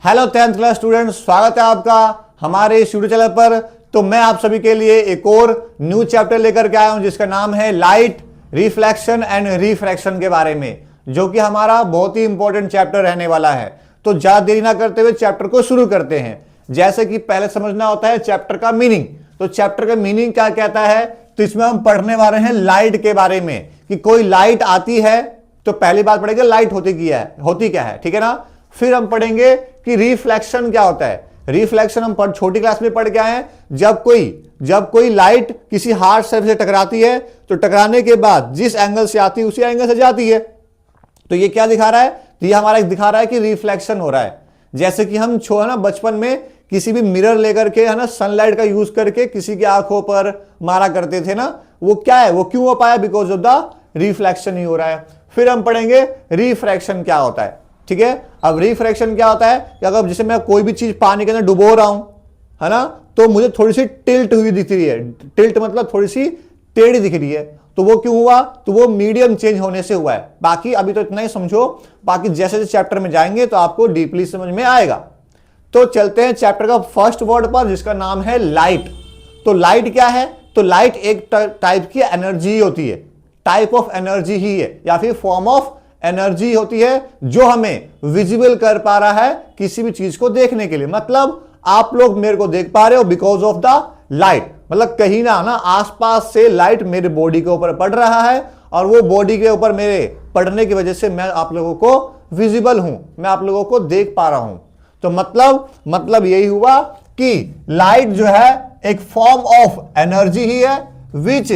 Hello 10th class student, स्वागत है आपका हमारे स्टूडियो चैनल पर। तो मैं आप सभी के लिए एक और न्यू चैप्टर लेकर के आया हूं जिसका नाम है लाइट, रिफ्लेक्शन एंड रिफ्रैक्शन के बारे में, जो कि हमारा बहुत ही इंपॉर्टेंट चैप्टर रहने वाला है। तो ज्यादा देरी ना करते हुए चैप्टर को शुरू करते हैं। जैसे कि पहले समझना होता है चैप्टर का मीनिंग। तो चैप्टर का मीनिंग क्या कहता है, तो इसमें हम पढ़ने वाले हैं लाइट के बारे में कि कोई लाइट आती है तो पहली बात पढ़ेंगे लाइट होती क्या है, ठीक है ना। फिर हम पढ़ेंगे कि रिफ्लेक्शन क्या होता है। रिफ्लेक्शन हम छोटी क्लास में पढ़ के आए हैं, जब कोई लाइट किसी हार्ड सरफेस से टकराती है तो टकराने के बाद जिस एंगल से आती है उसी एंगल से जाती है। तो ये क्या दिखा रहा है, तो ये हमारा दिखा रहा है कि रिफ्लेक्शन हो रहा है। जैसे कि हम है ना बचपन में किसी भी मिरर लेकर के है ना सनलाइट का यूज करके किसी की आंखों पर मारा करते थे ना, वो क्या है, वो क्यों हो पाया, बिकॉज ऑफ द रिफ्लेक्शन ही हो रहा है। फिर हम पढ़ेंगे रिफ्रैक्शन क्या होता है, ठीक है। अब रिफ्रैक्शन क्या होता है कि अगर जैसे मैं कोई भी चीज पानी के अंदर डुबो रहा हूं, है ना, तो मुझे थोड़ी सी टिल्ट हुई दिख रही है। टिल्ट मतलब थोड़ी सी टेढ़ी दिख रही है, तो वो क्यों हुआ, तो वो मीडियम चेंज होने से हुआ है। बाकी अभी तो इतना ही समझो, बाकी जैसे जैसे चैप्टर में जाएंगे तो आपको डीपली समझ में आएगा। तो चलते हैं चैप्टर का फर्स्ट वर्ड पर, जिसका नाम है लाइट। तो लाइट क्या है, तो लाइट एक टाइप की एनर्जी होती है, टाइप ऑफ एनर्जी ही है या फिर फॉर्म ऑफ एनर्जी होती है जो हमें विजिबल कर पा रहा है किसी भी चीज को देखने के लिए। मतलब आप लोग मेरे को देख पा रहे हो बिकॉज ऑफ द लाइट, मतलब कहीं ना आसपास से लाइट मेरे बॉडी के ऊपर पड़ रहा है और वो बॉडी के ऊपर मेरे पड़ने की वजह से मैं आप लोगों को विजिबल हूं, मैं आप लोगों को देख पा रहा हूं। तो मतलब यही हुआ कि लाइट जो है एक फॉर्म ऑफ एनर्जी ही है विच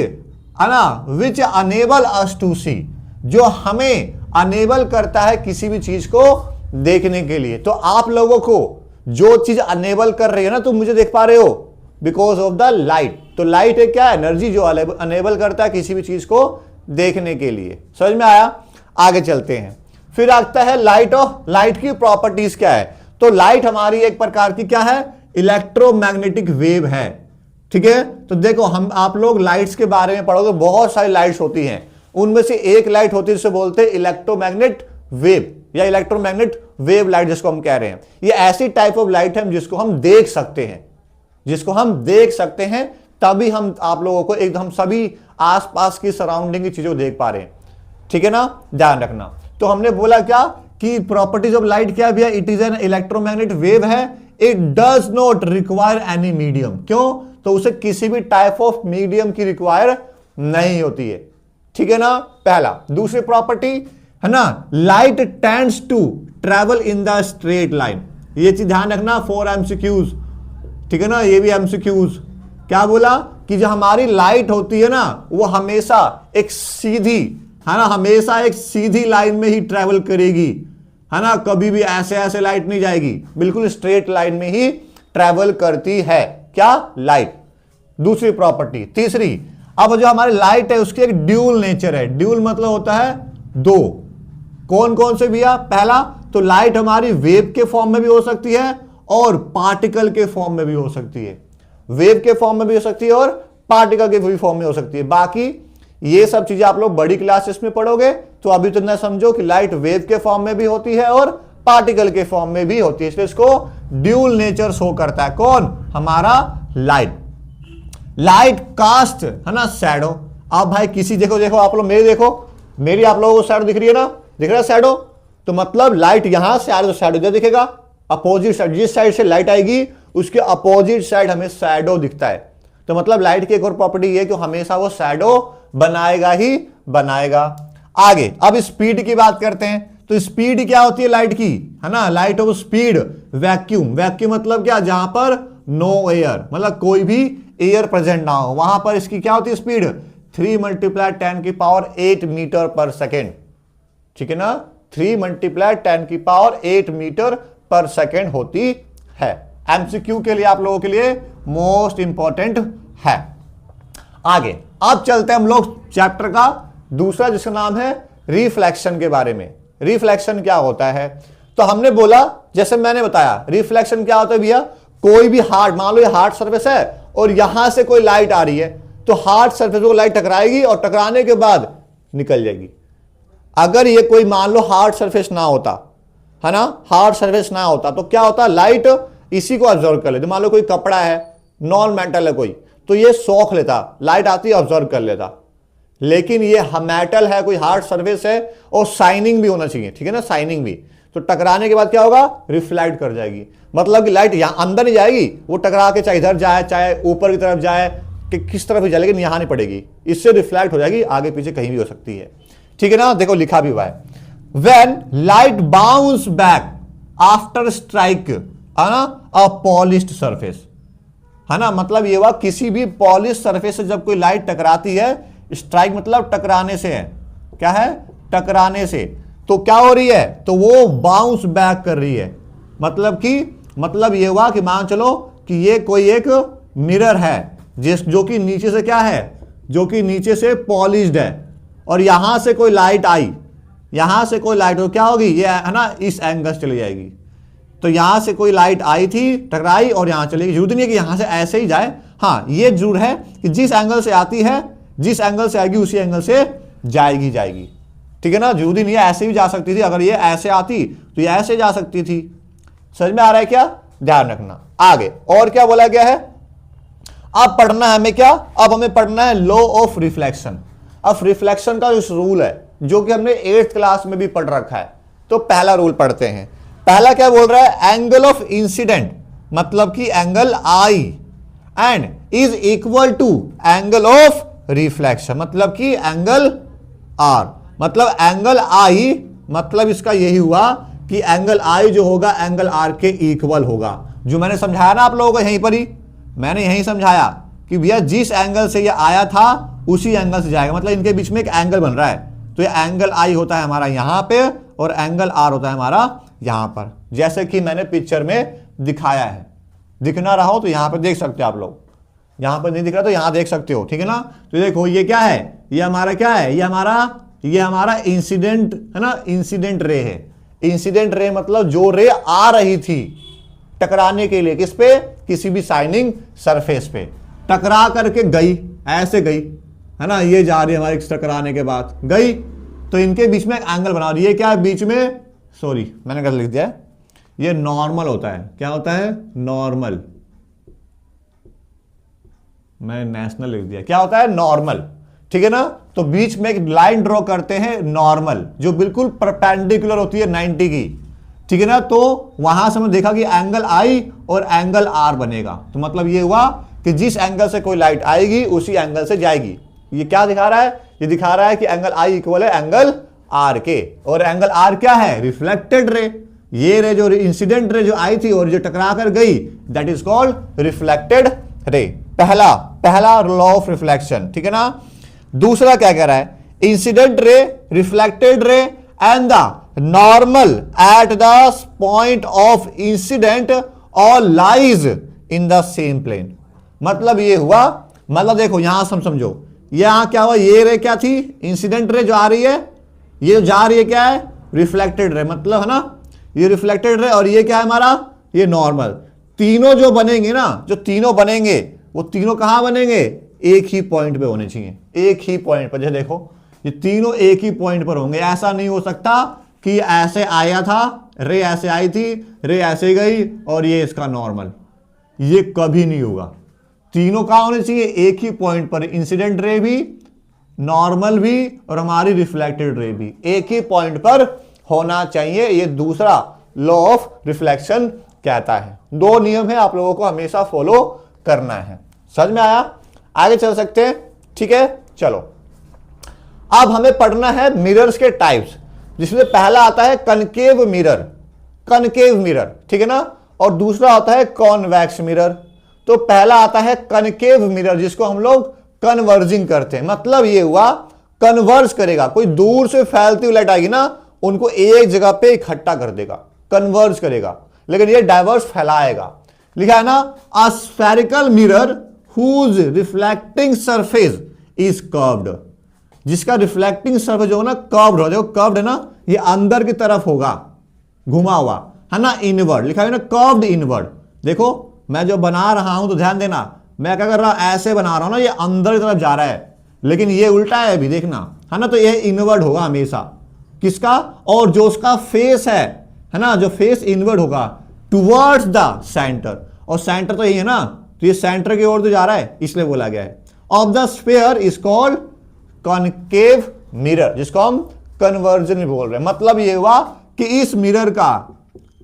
अनेबल अस टू सी, जो हमें अनेबल करता है किसी भी चीज को देखने के लिए। तो आप लोगों को जो चीज अनेबल कर रही है ना, तुम मुझे देख पा रहे हो बिकॉज ऑफ द लाइट। तो लाइट है क्या, एनर्जी जो अनेबल करता है किसी भी चीज को देखने के लिए। समझ में आया, आगे चलते हैं। फिर आता है लाइट की प्रॉपर्टीज क्या है। तो लाइट हमारी एक प्रकार की क्या है, इलेक्ट्रोमैग्नेटिक वेव है, ठीक है। तो देखो हम आप लोग लाइट्स के बारे में पढ़ोगे, बहुत सारी लाइट्स होती हैं, उनमें से एक लाइट होती है जिसे बोलते हैं इलेक्ट्रोमैग्नेट वेव या इलेक्ट्रोमैग्नेट वेव लाइट, जिसको हम कह रहे हैं। ये ऐसी टाइप ऑफ लाइट है जिसको हम देख सकते हैं, तभी हम आप लोगों को एकदम सभी आसपास की सराउंडिंग की चीजों को देख पा रहे हैं, ठीक है ना, ध्यान रखना। तो हमने बोला क्या कि प्रॉपर्टीज ऑफ लाइट क्या भैया, it is an electromagnetic wave है, it does not require any medium. क्यों, तो उसे किसी भी टाइप ऑफ मीडियम की रिक्वायर नहीं होती है, ठीक है ना, पहला। दूसरी प्रॉपर्टी है ना, light tends to travel in the straight line. ये चीज ध्यान रखना, 4 MCQs, ठीक है ना, ये भी MCQs। क्या बोला कि जो हमारी लाइट होती है ना, वो हमेशा एक सीधी लाइन में ही ट्रेवल करेगी, है ना, कभी भी ऐसे लाइट नहीं जाएगी, बिल्कुल स्ट्रेट लाइन में ही ट्रेवल करती है क्या, लाइट। दूसरी प्रॉपर्टी। तीसरी, अब जो हमारी लाइट है उसकी एक ड्यूल नेचर है। ड्यूल मतलब होता है दो। कौन कौन से भैया, पहला तो लाइट हमारी वेव के फॉर्म में भी हो सकती है और पार्टिकल के फॉर्म में भी हो सकती है। वेव के फॉर्म में भी हो सकती है और पार्टिकल के भी फॉर्म में हो सकती है। बाकी ये सब चीजें आप लोग बड़ी क्लासेस में पढ़ोगे, तो अभी तो ना समझो कि लाइट वेव के फॉर्म में भी होती है और पार्टिकल के फॉर्म में भी होती है, इसलिए इसको ड्यूल नेचर शो करता है। कौन, हमारा लाइट कास्ट, है ना, शैडो। अब भाई किसी देखो आप लोग मेरी आप लोगों को शैडो दिख रही है ना, दिख रहा है शैडो, तो मतलब लाइट यहां से आ रही है तो शैडो इधर दिखेगा। अपोजिट साइड, जिस साइड से लाइट आएगी उसके अपोजिट साइड हमें शैडो दिखता है। तो मतलब लाइट की एक और प्रॉपर्टी ये कि हमेशा वो शैडो बनाएगा ही बनाएगा। आगे अब स्पीड की बात करते हैं। तो स्पीड क्या होती है लाइट की, है ना, light of speed vacuum. Vacuum मतलब क्या, जहां पर नो एयर, मतलब कोई भी एयर प्रेजेंट ना हो, वहां पर इसकी क्या होती है स्पीड, 3 × 10⁸ मीटर पर सेकेंड, ठीक है ना, 3 × 10⁸ मीटर पर सेकेंड होती है। एमसीक्यू के लिए आप लोगों के लिए मोस्ट इंपॉर्टेंट है। आगे अब चलते हैं हम लोग चैप्टर का दूसरा, जिसका नाम है रिफ्लेक्शन के बारे में। रिफ्लेक्शन क्या होता है, तो हमने बोला, जैसे मैंने बताया, रिफ्लेक्शन क्या होता है भैया, कोई भी हार्ड, मान लो ये हार्ड सरफेस है और यहां से कोई लाइट आ रही है, तो हार्ड सरफेस को लाइट टकराएगी और टकराने के बाद निकल जाएगी। अगर ये कोई मान लो हार्ड सरफेस ना होता, है ना, हार्ड सरफेस ना होता तो क्या होता, लाइट इसी को ऑब्जर्व कर लेते। मान लो कोई कपड़ा है, नॉन मेटल है कोई, तो ये सोख लेता, लाइट आती ऑब्जर्व कर लेता। लेकिन ये मेटल है, कोई हार्ड सरफेस है, और शाइनिंग भी होना चाहिए, ठीक है ना, शाइनिंग भी। तो टकराने के बाद क्या होगा, रिफ्लेक्ट कर जाएगी। मतलब कि लाइट यहां अंदर नहीं जाएगी, वो टकरा के चाहे इधर जाए चाहे ऊपर की तरफ जाए, कि किस तरफ भी जाए, लेकिन यहां नहीं पड़ेगी, इससे रिफ्लेक्ट हो जाएगी, आगे पीछे कहीं भी हो सकती है, ठीक है ना। देखो लिखा भी हुआ है, when light bounce back after strike, है ना, अ पॉलिश्ड सरफेस, है ना। मतलब ये हुआ किसी भी पॉलिश सरफेस से जब कोई लाइट टकराती है, स्ट्राइक मतलब टकराने से है, क्या है, टकराने से, तो क्या हो रही है, तो वो बाउंस बैक कर रही है। मतलब ये हुआ कि मान चलो कि ये कोई एक मिरर है जो कि नीचे से क्या है, जो कि नीचे से पॉलिश्ड है, और यहां से कोई लाइट आई, यहां से कोई लाइट, तो क्या होगी, ये है ना, इस एंगल से चली जाएगी। तो यहां से कोई लाइट आई थी, टकराई और यहां चलेगी, जरूरत नहीं है कि यहां से ऐसे ही जाए। हाँ, ये जरूर है कि जिस एंगल से आती है, जिस एंगल से आएगी उसी एंगल से जाएगी, ठीक है ना। जरूरी नहीं है ऐसे भी जा सकती थी, अगर ये ऐसे आती तो ये ऐसे जा सकती थी। समझ में आ रहा है क्या, ध्यान रखना। आगे और क्या बोला गया है, अब पढ़ना है हमें क्या, अब हमें पढ़ना है लॉ ऑफ रिफ्लेक्शन। अब रिफ्लेक्शन का जो रूल है, जो कि हमने 8th क्लास में भी पढ़ रखा है, तो पहला रूल पढ़ते हैं। पहला क्या बोल रहा है, एंगल ऑफ इंसिडेंट, मतलब कि angle I, and is equal to angle of reflection, मतलब कि एंगल आर। मतलब एंगल आई, मतलब इसका यही हुआ कि एंगल आई जो होगा एंगल आर के इक्वल होगा। जो मैंने समझाया ना आप लोगों को यहीं पर ही, मैंने यही समझाया कि भैया जिस एंगल से ये आया था उसी एंगल से जाएगा, मतलब इनके बीच में एक एंगल बन रहा है, तो ये एंगल आई होता है हमारा यहां पे, और एंगल आर होता है हमारा यहां पर, जैसे कि मैंने पिक्चर में दिखाया है। दिख ना रहा हो तो यहां पर देख सकते हो आप लोग, यहां पर नहीं दिख रहा तो यहां देख सकते हो, ठीक है ना। तो देखो ये क्या है, ये हमारा क्या है, ये हमारा इंसिडेंट है ना, इंसिडेंट रे है। इंसिडेंट रे मतलब जो रे आ रही थी टकराने के लिए, किस पे, किसी भी शाइनिंग सरफेस पे, टकरा करके गई, ऐसे गई, है ना, ये जा रही है हमारे टकराने के बाद गई, तो इनके बीच में एक एंगल बना रही है, क्या है बीच में, सॉरी मैंने गलत लिख दिया है, ये नॉर्मल होता है। क्या होता है, नॉर्मल, मैं नेशनल लिख दिया, क्या होता है, नॉर्मल, ठीक है ना। तो बीच में एक लाइन ड्रॉ करते हैं नॉर्मल, जो बिल्कुल परपेंडिकुलर होती है 90 की, ठीक है ना। तो वहां से हमने देखा कि एंगल आई और एंगल आर बनेगा, तो मतलब ये हुआ कि जिस एंगल से कोई लाइट आएगी उसी एंगल से जाएगी। ये क्या दिखा रहा है, ये दिखा रहा है कि एंगल आई इक्वल है एंगल आर के, और एंगल आर क्या है, रिफ्लेक्टेड रे। ये रे जो इंसिडेंट रे जो आई थी और जो टकरा कर गई, that is called reflected ray. पहला लॉ ऑफ रिफ्लेक्शन, ठीक है ना। दूसरा क्या कह रहा है, incident ray, reflected ray and the normal at the point of incident all lies in the same plane. मतलब ये हुआ, मतलब देखो यहां से हम समझो, यहां क्या हुआ, ये रे क्या थी, इंसिडेंट रे जो आ रही है, ये जा रही है क्या है, रिफ्लेक्टेड रे, मतलब है ना, ये रिफ्लेक्टेड रे, और ये क्या है हमारा, ये नॉर्मल। तीनों जो बनेंगे ना, जो तीनों बनेंगे वो तीनों कहां बनेंगे, एक ही पॉइंट पे होने चाहिए, एक ही पॉइंट पर। जैसे देखो ये तीनों एक ही पॉइंट पर होंगे, ऐसा नहीं हो सकता कि ऐसे आया था, रे ऐसे आई थी, रे ऐसे गई और ये इसका नॉर्मल, ये कभी नहीं होगा। तीनों कहां होने चाहिए, एक ही पॉइंट पर, इंसिडेंट रे भी, नॉर्मल भी और हमारी रिफ्लेक्टेड रे भी एक ही पॉइंट पर होना चाहिए। ये दूसरा लॉ ऑफ रिफ्लेक्शन कहता है। दो नियम है, आप लोगों को हमेशा फॉलो करना है। समझ में आया, आगे चल सकते हैं, ठीक है। चलो अब हमें पढ़ना है मिरर्स के टाइप्स, जिसमें पहला आता है कनकेव मिरर, कनकेव मिरर, ठीक है ना, और दूसरा आता है कॉन्वेक्स मिरर। तो पहला आता है कनकेव मिरर, जिसको हम लोग कन्वर्जिंग करते हैं। मतलब ये हुआ कन्वर्ज करेगा, कोई दूर से फैलती हुई लाइट आएगी ना, उनको एक जगह पे इकट्ठा कर देगा, कन्वर्ज करेगा, लेकिन ये डाइवर्स फैलाएगा। लिखा है ना, a spherical mirror whose reflecting surface is curved, जिसका रिफ्लेक्टिंग सरफेस जो है ना कर्व्ड हो, देखो कर्व्ड है ना, ये अंदर की तरफ होगा, घुमा हुआ है ना, इनवर्ड लिखा है ना, कर्व्ड इनवर्ड। देखो मैं जो बना रहा हूं तो ध्यान देना, मैं क्या कर रहा हूं, ऐसे बना रहा हूं ना, ये अंदर की तरफ जा रहा है, लेकिन ये उल्टा है अभी, देखना है ना, तो ये इनवर्ड होगा हमेशा, किसका, और जो उसका फेस है है ना, जो फेस इनवर्ड होगा टुवर्ड्स द सेंटर, और सेंटर तो यही है ना, तो ये सेंटर की ओर तो जा रहा है, इसलिए बोला गया है। Of the sphere is called concave mirror, जिसको हम कन्वर्जन भी बोल रहे हैं। मतलब ये हुआ कि इस मिरर का,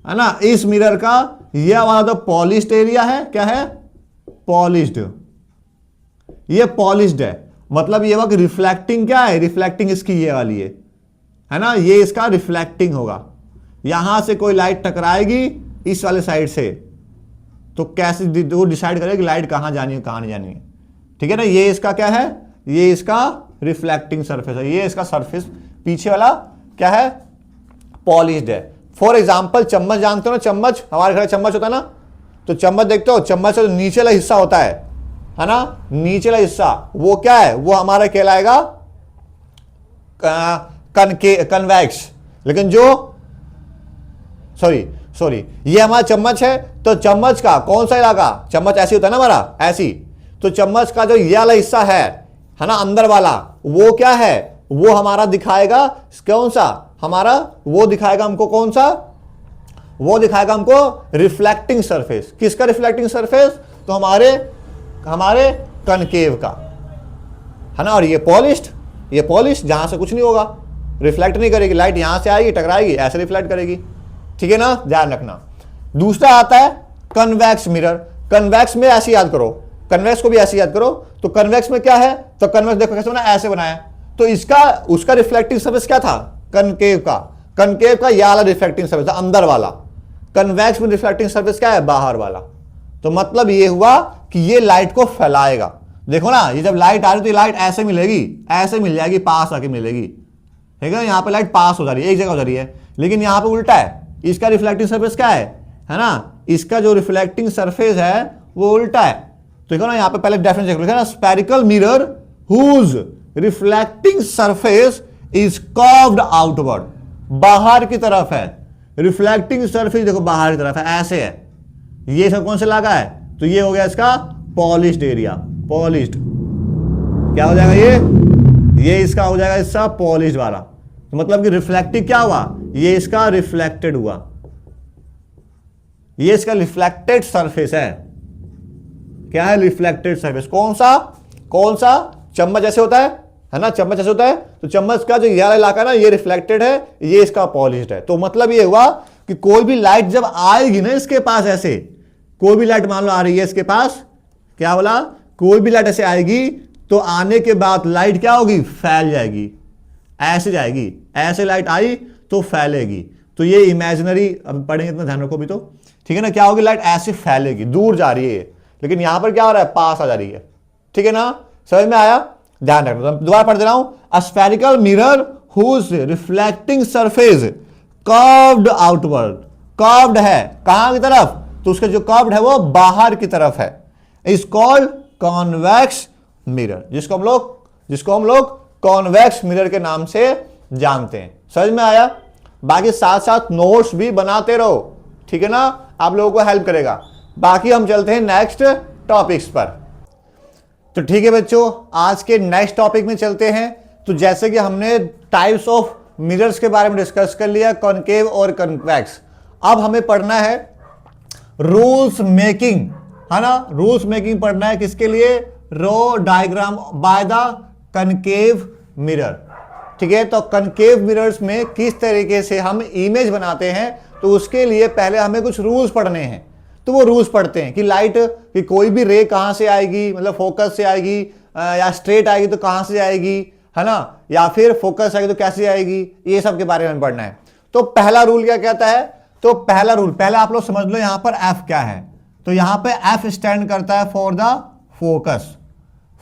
है ना, इस मिरर का यह वाला तो पॉलिश्ड एरिया है, क्या है, पॉलिश्ड, ये पॉलिश्ड है। मतलब ये हुआ कि रिफ्लेक्टिंग क्या है, रिफ्लेक्टिंग इसकी ये वाली है ना, ये इसका रिफ्लेक्टिंग होगा। यहां से कोई लाइट टकराएगी इस वाले साइड से, तो कैसे वो डिसाइड करेगी लाइट कहां जानी है कहां नहीं जानी है, ठीक है ना। ये इसका क्या है, ये इसका रिफ्लेक्टिंग सरफेस है, ये इसका सरफेस पीछे वाला क्या है, पॉलिश्ड है। फॉर एग्जाम्पल चम्मच जानते हो ना, चम्मच, हमारे घर चम्मच होता है ना, तो चम्मच देखते हो, चम्मच का जो नीचे वाला हिस्सा होता है ना, नीचे वाला हिस्सा वो क्या है, वो हमारा कहलाएगा कन्वेक्स। लेकिन जो सॉरी ये हमारा चम्मच है, तो चम्मच का कौन सा इलाका, चम्मच ऐसी होता है ना हमारा, ऐसी, तो चम्मच का जो ये वाला हिस्सा है ना, अंदर वाला, वो क्या है, वो हमारा दिखाएगा कौन सा, हमारा वो दिखाएगा हमको कौन सा, वो दिखाएगा हमको रिफ्लेक्टिंग सरफेस। किसका रिफ्लेक्टिंग सरफेस, तो हमारे कनकेव का, है ना। और ये पॉलिश्ड जहां से कुछ नहीं होगा, रिफ्लेक्ट नहीं करेगी, लाइट यहां से आएगी टकराएगी, ऐसे रिफ्लेक्ट करेगी, ठीक है ना, ध्यान रखना। दूसरा आता है कन्वेक्स मिरर। कन्वेक्स में ऐसे याद करो, कन्वेक्स को भी ऐसे याद करो। तो कन्वेक्स में क्या है, तो कन्वेक्स देखो कैसे बना, ऐसे बनाया, तो इसका उसका रिफ्लेक्टिंग सरफेस क्या था, कनकेव का यह वाला रिफ्लेक्टिंग सरफेस अंदर वाला। कन्वेक्स में रिफ्लेक्टिंग सरफेस क्या है, बाहर वाला। तो मतलब ये हुआ कि ये लाइट को फैलाएगा। देखो ना, ये जब लाइट आ रही तो ये लाइट ऐसे मिलेगी, ऐसे मिल जाएगी, पास आके मिलेगी, ठीक है। यहां पे लाइट पास हो जा रही है, एक जगह हो जा रही है, लेकिन यहां पे उल्टा है, इसका रिफ्लेक्टिंग सरफेस क्या है ना, इसका जो रिफ्लेक्टिंग सरफेस है वो उल्टा है। तो देखो ना, यहां पे पहले डेफिनेशन लिखा ना, spherical mirror whose reflecting surface is curved outward, बाहर की तरफ है, रिफ्लेक्टिंग सरफेस देखो बाहर की तरफ है, ऐसे है। ये सब कौन से लगा है, तो ये हो गया इसका पॉलिश्ड एरिया, पॉलिश्ड क्या हो जाएगा, ये इसका हो जाएगा इसका पॉलिश्ड वाला। तो मतलब कि रिफ्लेक्टिव क्या हुआ, ये इसका रिफ्लेक्टेड हुआ, ये इसका रिफ्लेक्टेड सरफेस है, क्या है, रिफ्लेक्टेड सरफेस। कौन सा चम्मच ऐसे होता है ना, चम्मच ऐसे होता है, तो चम्मच का जो ये वाला इलाका ना, ये रिफ्लेक्टेड है, ये इसका पॉलिश्ड है। तो मतलब ये हुआ कि कोई भी लाइट जब आएगी ना इसके पास, ऐसे कोई भी लाइट मान लो आ रही है इसके पास, क्या बोला, कोई भी लाइट ऐसे आएगी, तो आने के बाद लाइट क्या होगी, फैल जाएगी, ऐसे जाएगी, ऐसे लाइट आई तो फैलेगी। तो ये इमेजिनरी, अब पढ़ेंगे इतना ध्यान रखो भी तो, ठीक है ना, क्या होगी, लाइट ऐसे फैलेगी, दूर जा रही है, लेकिन यहां पर क्या हो रहा है, पास आ जा रही है, ठीक है ना, समझ में आया, ध्यान रखना। तो दोबारा पढ़ दे रहा हूं, a spherical mirror whose reflecting surface curved outward, curved है कहां की तरफ, तो उसका जो कर्व्ड है वो बाहर की तरफ है, इज कॉल्ड कॉन्वेक्स मिरर, जिसको हम लोग कॉन्वेक्स मिरर के नाम से जानते हैं। समझ में आया, बाकी साथ साथ नोट्स भी बनाते रहो, ठीक है ना, आप लोगों को हेल्प करेगा। बाकी हम चलते हैं नेक्स्ट टॉपिक्स पर। तो ठीक है बच्चों, आज के नेक्स्ट टॉपिक में चलते हैं। तो जैसे कि हमने टाइप्स ऑफ मिरर्स के बारे में डिस्कस कर लिया, कॉनकेव और कन्वेक्स, अब हमें पढ़ना है रूल्स मेकिंग, है ना, रूल्स मेकिंग पढ़ना है किसके लिए, ray diagram by the concave mirror, ठीक है। तो कनकेव मिरर्स में किस तरीके से हम इमेज बनाते हैं, तो उसके लिए पहले हमें कुछ रूल्स पढ़ने हैं। तो वो रूल्स पढ़ते हैं कि लाइट की कोई भी रे कहां से आएगी, मतलब फोकस से आएगी या स्ट्रेट आएगी तो कहां से आएगी, है ना, या फिर फोकस आएगी तो कैसे आएगी, ये सब के बारे में पढ़ना है। तो पहला रूल क्या कहता है, तो पहला रूल, पहले आप लोग समझ लो यहां पर एफ क्या है। तो यहां पे एफ स्टैंड करता है फॉर द फोकस,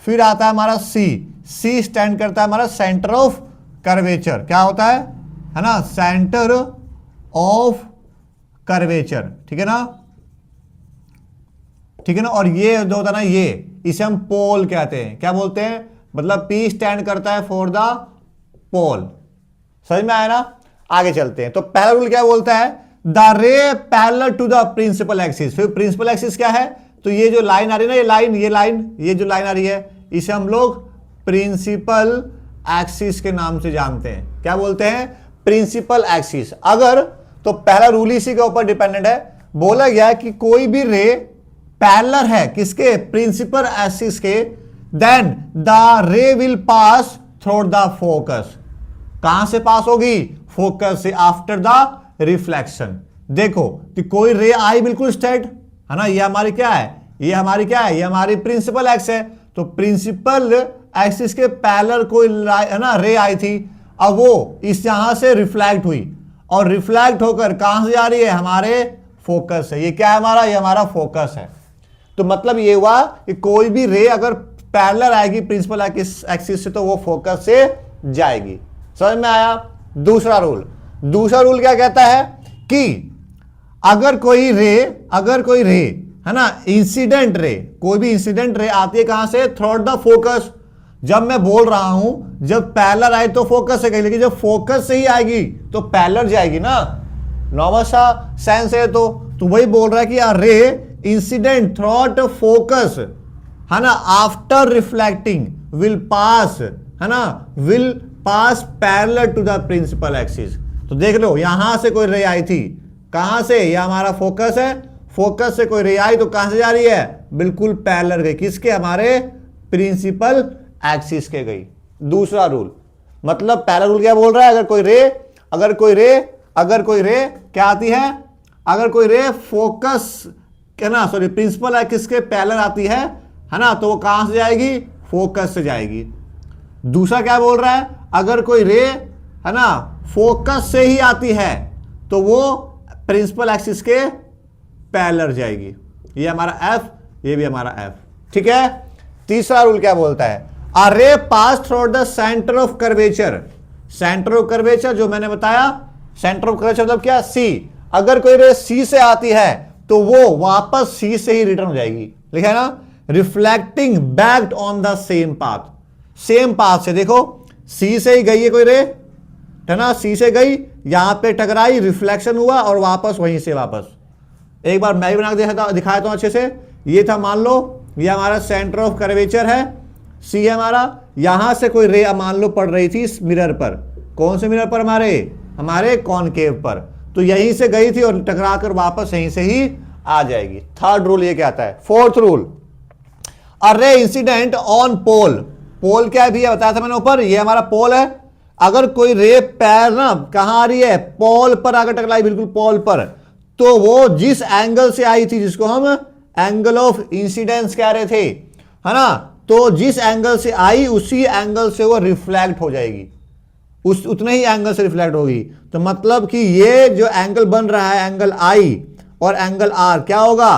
फिर आता है हमारा सी स्टैंड करता है हमारा सेंटर ऑफ कर्वेचर, क्या होता है ना, सेंटर ऑफ कर्वेचर, ठीक है ना, ठीक है ना। और ये जो होता है ना, ये इसे हम पोल कहते हैं, क्या बोलते हैं, मतलब पी स्टैंड करता है फॉर द पोल। समझ में आया ना, आगे चलते हैं। तो पहला रूल क्या बोलता है, the ray parallel to the principal axis. फिर प्रिंसिपल एक्सिस क्या है, तो ये जो लाइन आ रही है ना, ये जो लाइन आ रही है, इसे हम लोग प्रिंसिपल एक्सिस के नाम से जानते हैं। क्या बोलते हैं, प्रिंसिपल एक्सिस। अगर तो पहला रूल इसी के ऊपर डिपेंडेंट है। बोला गया कि कोई भी रे पैरेलल है किसके, प्रिंसिपल एक्सिस के, then the ray will pass through the focus. कहां से पास होगी, फोकस से, आफ्टर द रिफ्लेक्शन। देखो कि कोई रे आई बिल्कुल स्ट्रेट है ना, ये हमारी क्या है, ये हमारी क्या है, ये हमारी प्रिंसिपल एक्स है। तो प्रिंसिपल एक्सिस के पैरेलल कोई है ना रे आई थी, अब वो इस यहां से रिफ्लेक्ट हुई और रिफ्लेक्ट होकर कहां से जा रही है, हमारे फोकस है। ये क्या है हमारा, ये हमारा फोकस है। तो मतलब ये हुआ कि कोई भी रे अगर पैरेलल आएगी प्रिंसिपल एक्सिस से तो वो फोकस से जाएगी। समझ में आया। दूसरा रूल क्या कहता है कि अगर कोई रे है ना, इंसिडेंट रे, कोई भी इंसिडेंट रे आती है कहां से, थ्रू द फोकस। जब मैं बोल रहा हूं जब पैरेलल आए तो फोकस से गई, लेकिन जब फोकस से ही आएगी तो पैरेलल जाएगी ना, नॉर्मल सा सेंस है। तो वही बोल रहा है कि रे इंसिडेंट थ्रू फोकस है ना, आफ्टर रिफ्लेक्टिंग विल पास है ना, will pass parallel to the principal axis. तो देख लो यहां से कोई रे आई थी, कहां से, यह हमारा फोकस है, फोकस से कोई रे आई तो कहां से जा रही है, बिल्कुल पैरेलल गई, किसके, हमारे प्रिंसिपल एक्सिस के गई। दूसरा रूल मतलब पहला रूल क्या बोल रहा है, अगर कोई रे क्या आती है, अगर कोई रे फोकस है ना, सॉरी प्रिंसिपल एक्सिस के पैरेलल आती है ना, तो वो कहां से जाएगी, फोकस से जाएगी। दूसरा क्या बोल रहा है, अगर कोई रे है ना फोकस से ही आती है तो वो प्रिंसिपल एक्सिस के पैरेलल जाएगी। ये हमारा एफ, ये भी हमारा एफ, ठीक है। तीसरा रूल क्या बोलता है, अ रे पास through the centre of curvature. Centre of curvature जो मैंने बताया, सेंटर ऑफ कर्वेचर मतलब क्या, सी। अगर कोई रे सी से आती है तो वो वापस सी से ही रिटर्न हो जाएगी, लिखा है ना, reflecting back on the same path. Same path से, देखो सी से ही गई है कोई रे है ना, सी से गई, यहां पे टकराई, रिफ्लेक्शन हुआ और वापस वहीं से वापस। एक बार मैं भी बना के दिखाया था अच्छे से। ये था, मान लो ये हमारा सेंटर ऑफ कर्वेचर है, सी है हमारा, यहां से कोई रे मान लो पड़ रही थी इस मिरर पर, कौन से मिरर पर, हमारे कॉनकेव पर, तो यहीं से गई थी और टकराकर वापस यहीं से ही आ जाएगी। थर्ड रूल ये कहता है। Fourth rule, a ray incident on पोल। पोल क्या भी है बताया था मैंने ऊपर, ये हमारा पोल है। अगर कोई रे पैर ना कहां आ रही है, पोल पर आकर टकराई, बिल्कुल पोल पर, तो वो जिस एंगल से आई थी, जिसको हम एंगल ऑफ इंसिडेंस कह रहे थे है ना, तो जिस एंगल से आई उसी एंगल से वो रिफ्लेक्ट हो जाएगी, उतने ही एंगल से रिफ्लेक्ट होगी। तो मतलब कि ये जो एंगल बन रहा है, एंगल आई और एंगल आर क्या होगा,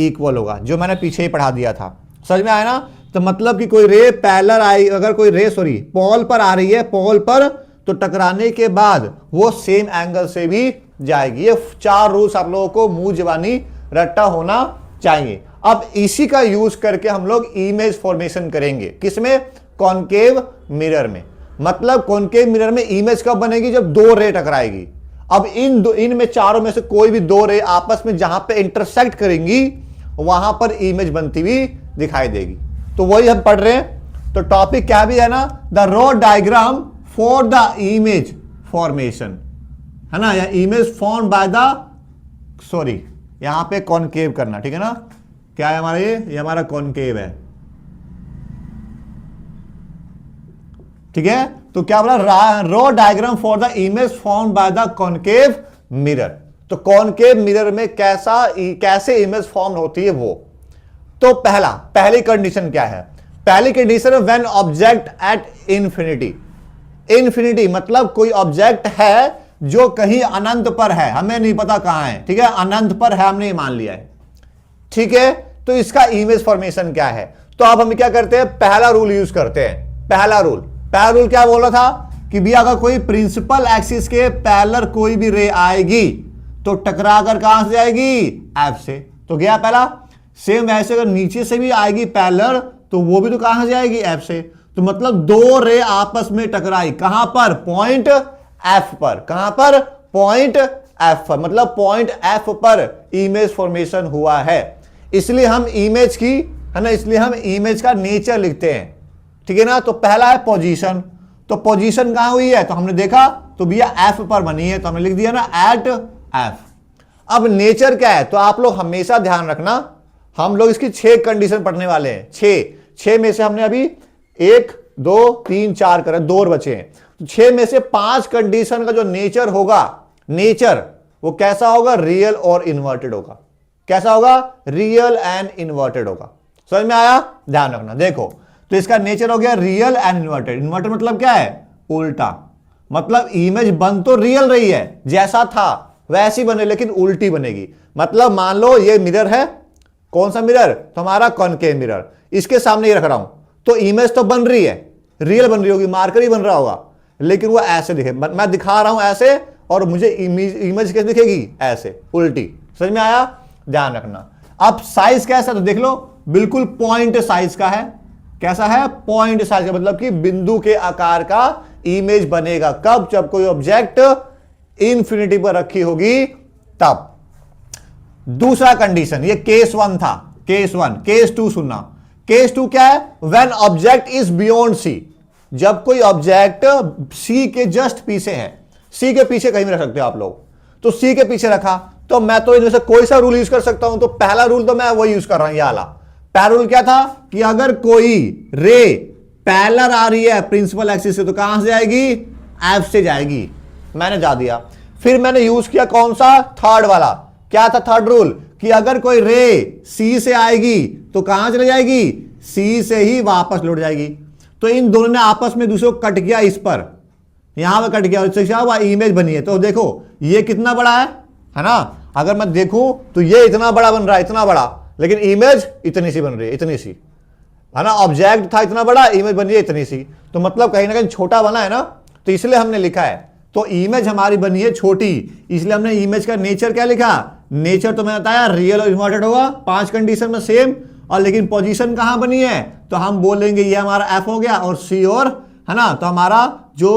इक्वल होगा, जो मैंने पीछे ही पढ़ा दिया था। समझ में आया ना। तो मतलब कि कोई रे पैरेलल आई, अगर कोई रे पोल पर आ रही है, पोल पर, तो टकराने के बाद वो सेम एंगल से भी जाएगी। ये 4 रूल्स आप लोगों को मुंह जबानी रट्टा होना चाहिए। अब इसी का यूज करके हम लोग इमेज फॉर्मेशन करेंगे, किसमें, कॉनकेव मिरर में। मतलब कॉनकेव मिरर में इमेज कब बनेगी, जब 2 रे टकराएगी। अब इनमें चारों में से कोई भी 2 रे आपस में जहां पे इंटरसेक्ट करेंगी वहां पर इमेज बनती हुई दिखाई देगी। तो वही हम पढ़ रहे हैं। तो टॉपिक क्या भी है ना, the ray diagram for the image formation है ना, या image form by the, sorry यहां पे कॉनकेव करना, ठीक है ना। क्या है हमारा, ये हमारा कॉनकेव है, ठीक है। तो क्या बोला, ray diagram for the image form by the concave mirror. तो कॉनकेव मिरर में कैसे इमेज फॉर्म होती है वो। तो पहली कंडीशन क्या है, पहली condition when object at infinity. Infinity मतलब कोई ऑब्जेक्ट है जो कहीं अनंत पर है, हमें नहीं पता कहां है, ठीक है, अनंत पर है, हमने मान लिया है, ठीक है। तो इसका इमेज फॉर्मेशन क्या है, तो अब हम क्या करते हैं, पहला रूल यूज करते हैं। पहला रूल क्या बोला था कि भी अगर कोई प्रिंसिपल एक्सिस के पैरेलल कोई भी रे आएगी तो टकरा कर कहां से जाएगी, एफ से। तो गया पहला। सेम वैसे अगर नीचे से भी आएगी पैरेलल तो वो भी तो कहां से आएगी, एफ से। तो मतलब 2 रे आपस में टकराई, कहां पर, पॉइंट एफ पर। कहां पर, पॉइंट एफ पर। मतलब पॉइंट एफ पर इमेज फॉर्मेशन हुआ है। इसलिए हम इमेज की है ना, इसलिए हम इमेज का नेचर लिखते हैं, ठीक है ना। तो पहला है पोजीशन। तो पोजीशन कहां हुई है, तो हमने देखा तो भैया एफ पर बनी है, तो हमने लिख दिया ना एफ। अब नेचर क्या है, तो आप लोग हमेशा ध्यान रखना, हम लोग इसकी 6 कंडीशन पढ़ने वाले हैं। 6 में से हमने अभी 1 2 3 4 करे, 2 और बचे हैं। तो 6 में से 5 कंडीशन का जो नेचर होगा, नेचर वो कैसा होगा, रियल और इन्वर्टेड होगा। कैसा होगा, रियल एंड इन्वर्टेड होगा। समझ में आया, ध्यान रखना। देखो तो इसका नेचर हो गया रियल एंड इन्वर्टेड। इन्वर्टेड मतलब क्या है, उल्टा। मतलब इमेज बन तो रियल रही है, जैसा था वैसी बने, लेकिन उल्टी बनेगी। मतलब मान लो ये मिरर है, कौन सा मिरर, तो हमारा कॉनकेव मिरर, इसके सामने ये रख रहा हूं, तो इमेज तो बन रही है, रियल बन रही होगी, मार्कर ही बन रहा होगा, लेकिन वो ऐसे दिखे। मैं दिखा रहा हूं ऐसे और मुझे इमेज कैसे दिखेगी, ऐसे उल्टी। समझ में आया, ध्यान रखना। अब साइज कैसा, तो देख लो बिल्कुल पॉइंट साइज का है। कैसा है, पॉइंट साइज का, मतलब कि बिंदु के आकार का इमेज बनेगा। कब, जब कोई ऑब्जेक्ट इंफिनिटी पर रखी होगी तब। दूसरा कंडीशन, ये केस 1 था, केस 1। केस 2 सुनना। केस 2 क्या है, when object is beyond C. जब कोई ऑब्जेक्ट सी के जस्ट पीछे है, सी के पीछे कहीं भी रख सकते हो आप लोग, तो सी के पीछे रखा, तो मैं तो इनमें से कोई सा रूल यूज कर सकता हूं। तो पहला रूल तो मैं वही यूज कर रहा हूं, ये वाला। पहला रूल क्या था कि अगर कोई रे पैरेलल आ रही है प्रिंसिपल एक्सिस से, तो कहां से जाएगी, एफ से जाएगी। मैंने जा दिया। फिर मैंने यूज किया कौन सा, थर्ड वाला। क्या था थर्ड रूल, कि अगर कोई रे सी से आएगी तो कहां चले जाएगी, सी से ही वापस लौट जाएगी। तो इन दोनों ने आपस में दूसरे को कट किया, इस पर यहां पर कट गया, इससे क्या हुआ, इमेज बनी है। तो देखो ये कितना बड़ा है ना। अगर मैं देखूं तो ये इतना बड़ा बन रहा है, इतना बड़ा, लेकिन इमेज इतनी सी बन रही है, इतनी सी, है ना। ऑब्जेक्ट था इतना बड़ा, इमेज बनी है इतनी सी। तो मतलब कहीं ना कहीं छोटा बना है ना, तो इसलिए हमने लिखा है। तो इमेज हमारी बनी है छोटी, इसलिए हमने इमेज का नेचर क्या लिखा, नेचर तो मैंने बताया रियल और इन्वर्टेड होगा, 5 कंडीशन में सेम। और लेकिन पोजीशन कहां बनी है, तो हम बोलेंगे ये हमारा एफ हो गया और सी, और है ना, तो हमारा जो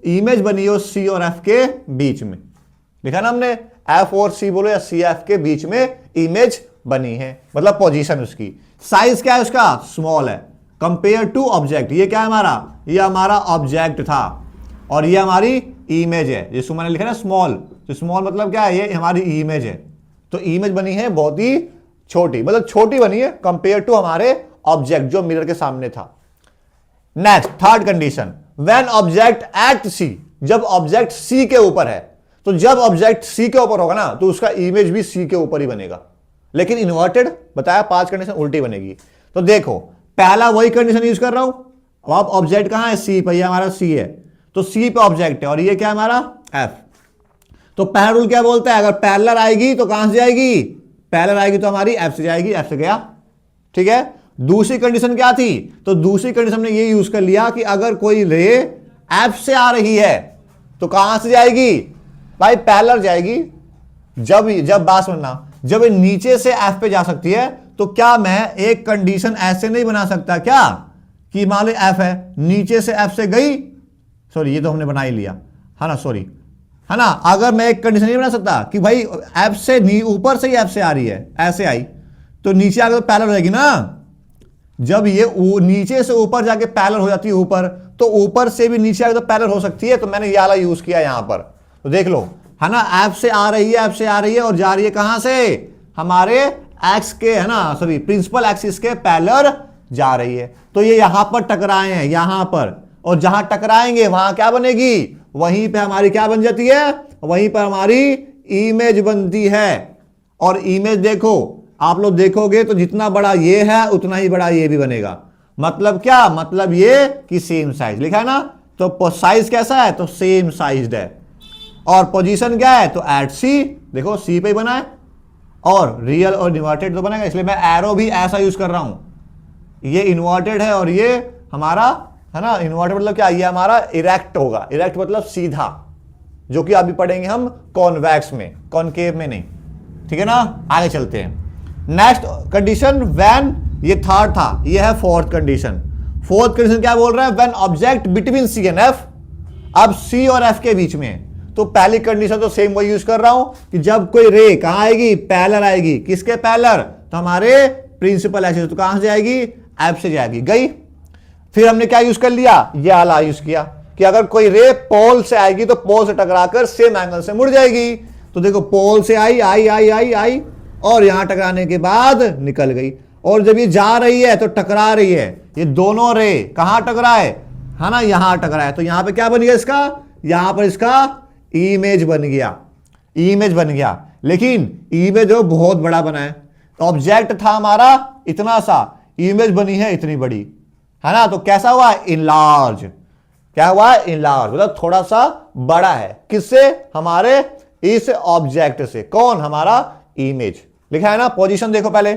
इमेज बनी है सी और एफ के बीच में लिखा ना हमने, एफ और सी बोलो या सी एफ के बीच में इमेज बनी है, मतलब पोजीशन उसकी। साइज क्या है उसका, स्मॉल है कंपेयर टू ऑब्जेक्ट। ये क्या है हमारा, ये हमारा ऑब्जेक्ट था और ये हमारी इमेज है, जिसको मैंने लिखा ना स्मॉल। तो स्मॉल मतलब क्या है, ये हमारी इमेज है। तो इमेज बनी है बहुत ही छोटी, मतलब छोटी बनी है कंपेयर टू हमारे ऑब्जेक्ट जो मिरर के सामने था। Next third condition, when object at C. जब ऑब्जेक्ट सी के ऊपर है, तो जब ऑब्जेक्ट सी के ऊपर होगा ना, तो उसका इमेज भी सी के ऊपर ही बनेगा, लेकिन इन्वर्टेड बताया 5 कंडीशन उल्टी बनेगी। तो देखो पहला वही कंडीशन यूज कर रहा हूं। अब ऑब्जेक्ट कहां है, सी पर, ये हमारा सी है, तो सी पे ऑब्जेक्ट है और ये क्या है हमारा एफ। तो पहला रूल क्या बोलता है, अगर पैरेलल आएगी तो कहां से जाएगी, पैरेलल आएगी तो हमारी एफ से जाएगी, एफ से गया, ठीक है। दूसरी कंडीशन क्या थी, तो दूसरी कंडीशन ने ये यूज कर लिया कि अगर कोई रे एफ से आ रही है तो कहां से जाएगी, भाई पैरेलल जाएगी। जब बात सुनना, जब ये नीचे से एफ पे जा सकती है, तो क्या मैं एक कंडीशन ऐसे नहीं बना सकता क्या, कि मान लो एफ है, नीचे से एफ से गई, सॉरी ये तो हमने बना ही लिया, है ना, सॉरी, है ना। अगर मैं एक कंडीशन नहीं बना सकता कि भाई एफ से ऊपर से ही एफ से आ रही है, ऐसे आई तो नीचे आकर तो पैरेलल रहेगी ना। जब ये नीचे से ऊपर जाके पैरेलल हो जाती है ऊपर, तो ऊपर से भी नीचे आकर तो पैरेलल हो सकती है। तो मैंने ये वाला यूज किया यहां पर, तो देख लो, है ना, एफ से आ रही है, एफ से आ रही है और जा रही है कहां से, हमारे एक्स के, है ना, सॉरी प्रिंसिपल एक्सिस के पैरेलल जा रही है। तो ये यहां पर टकराए हैं, यहां पर, और जहां टकराएंगे वहां क्या बनेगी, वहीं पे हमारी क्या बन जाती है, वहीं पर हमारी इमेज बनती है। और इमेज देखो आप लोग देखोगे तो जितना बड़ा ये है उतना ही बड़ा ये भी बनेगा। मतलब क्या, मतलब ये कि सेम साइज लिखा है ना, तो साइज कैसा है, तो सेम साइज्ड है। और पोजीशन क्या है, तो एट सी, देखो सी पे ही बना है, और रियल और इन्वर्टेड तो बनेगा, इसलिए मैं एरो भी ऐसा यूज कर रहा हूं। ये इन्वर्टेड है और ये हमारा, है ना, इन्वर्टेड मतलब क्या, ये हमारा इरेक्ट होगा। इरेक्ट मतलब सीधा, जो कि अभी पढ़ेंगे हम कॉन्वेक्स में, कॉनकेव में नहीं, ठीक है ना। आगे चलते हैं। नेक्स्ट कंडीशन व्हेन, ये थर्ड था, ये है फोर्थ कंडीशन। फोर्थ कंडीशन क्या बोल रहा है, when object between C and F. अब सी और एफ के बीच में, तो पहली कंडीशन तो सेम वही यूज कर रहा हूं कि जब कोई रे कहां आएगी, पैरेलल आएगी, किसके पैरेलल, तो हमारे प्रिंसिपल एक्सिस, तो कहां से जाएगी, एफ से जाएगी, गई। फिर हमने क्या यूज कर लिया, ये वाला यूज किया कि अगर कोई रे पोल से आएगी तो पोल से टकराकर सेम एंगल से मुड़ जाएगी। तो देखो पोल से आई आई आई आई आई और यहां टकराने के बाद निकल गई। और जब ये जा रही है तो टकरा रही है, ये दोनों रे कहां टकराए, है ना, यहां टकराए। तो यहां पे क्या बन गया इसका, यहां पर इसका इमेज बन गया, इमेज बन गया। लेकिन इमेज जो बहुत बड़ा बना है, ऑब्जेक्ट था हमारा इतना सा, इमेज बनी है इतनी बड़ी, है ना। तो कैसा हुआ, इनलार्ज। क्या हुआ, इनलार्ज, मतलब थोड़ा सा बड़ा है। किससे, हमारे इस ऑब्जेक्ट से। कौन, हमारा इमेज। लिखा है ना, पोजीशन देखो पहले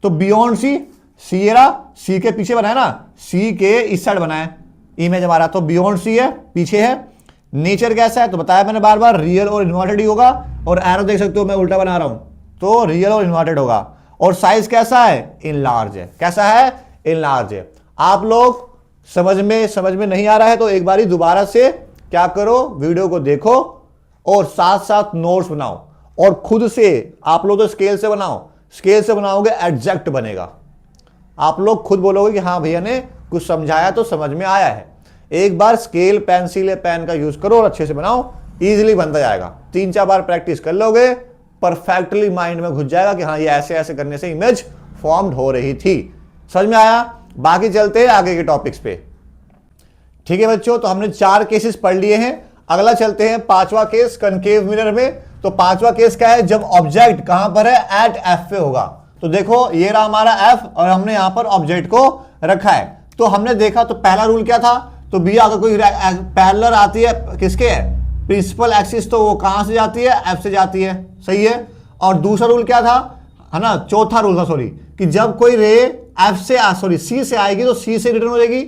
तो बियॉन्ड सी, सी के पीछे बना है ना, सी के इस साइड बना है इमेज हमारा, तो बियॉन्ड सी है, पीछे है। नेचर कैसा है, तो बताया मैंने बार बार, रियल और इन्वर्टेड ही होगा। और एरो देख सकते हो मैं उल्टा बना रहा हूं, तो रियल और इन्वर्टेड होगा। और साइज कैसा है, इनलार्ज है। कैसा है, इनलार्ज है। आप लोग समझ में नहीं आ रहा है तो एक बारी दोबारा से क्या करो, वीडियो को देखो और साथ साथ नोट्स बनाओ। और खुद से आप लोग तो स्केल से बनाओ, स्केल से बनाओगे एग्जैक्ट बनेगा। आप लोग खुद बोलोगे कि हाँ भैया ने कुछ समझाया तो समझ में आया है। एक बार स्केल पेंसिल या पेन का यूज करो और अच्छे से बनाओ, इजीली बनता जाएगा। 3-4 बार प्रैक्टिस कर लोगे, परफेक्टली माइंड में घुस जाएगा कि हाँ ये ऐसे ऐसे करने से इमेज फॉर्म्ड हो रही थी। समझ में आया। बाकी चलते हैं आगे के टॉपिक्स पे। ठीक है बच्चों, तो हमने 4 केसेस पढ़ लिए हैं। अगला चलते हैं 5वां केस, कनकेव मिरर में। तो 5वां केस क्या है, जब ऑब्जेक्ट कहां पर है, एट एफ पे होगा। तो देखो ये रहा हमारा एफ और हमने यहां पर ऑब्जेक्ट को रखा है। तो हमने देखा, तो पहला रूल क्या था, तो भी अगर कोई पैरेलल आती है किसके है, प्रिंसिपल एक्सिस, तो वो कहां से जाती है, एफ से जाती है। सही है। और दूसरा रूल क्या था, है ना, चौथा रूल था सॉरी, कि जब कोई रे एफ से सी से आएगी तो सी से रिटर्न हो जाएगी,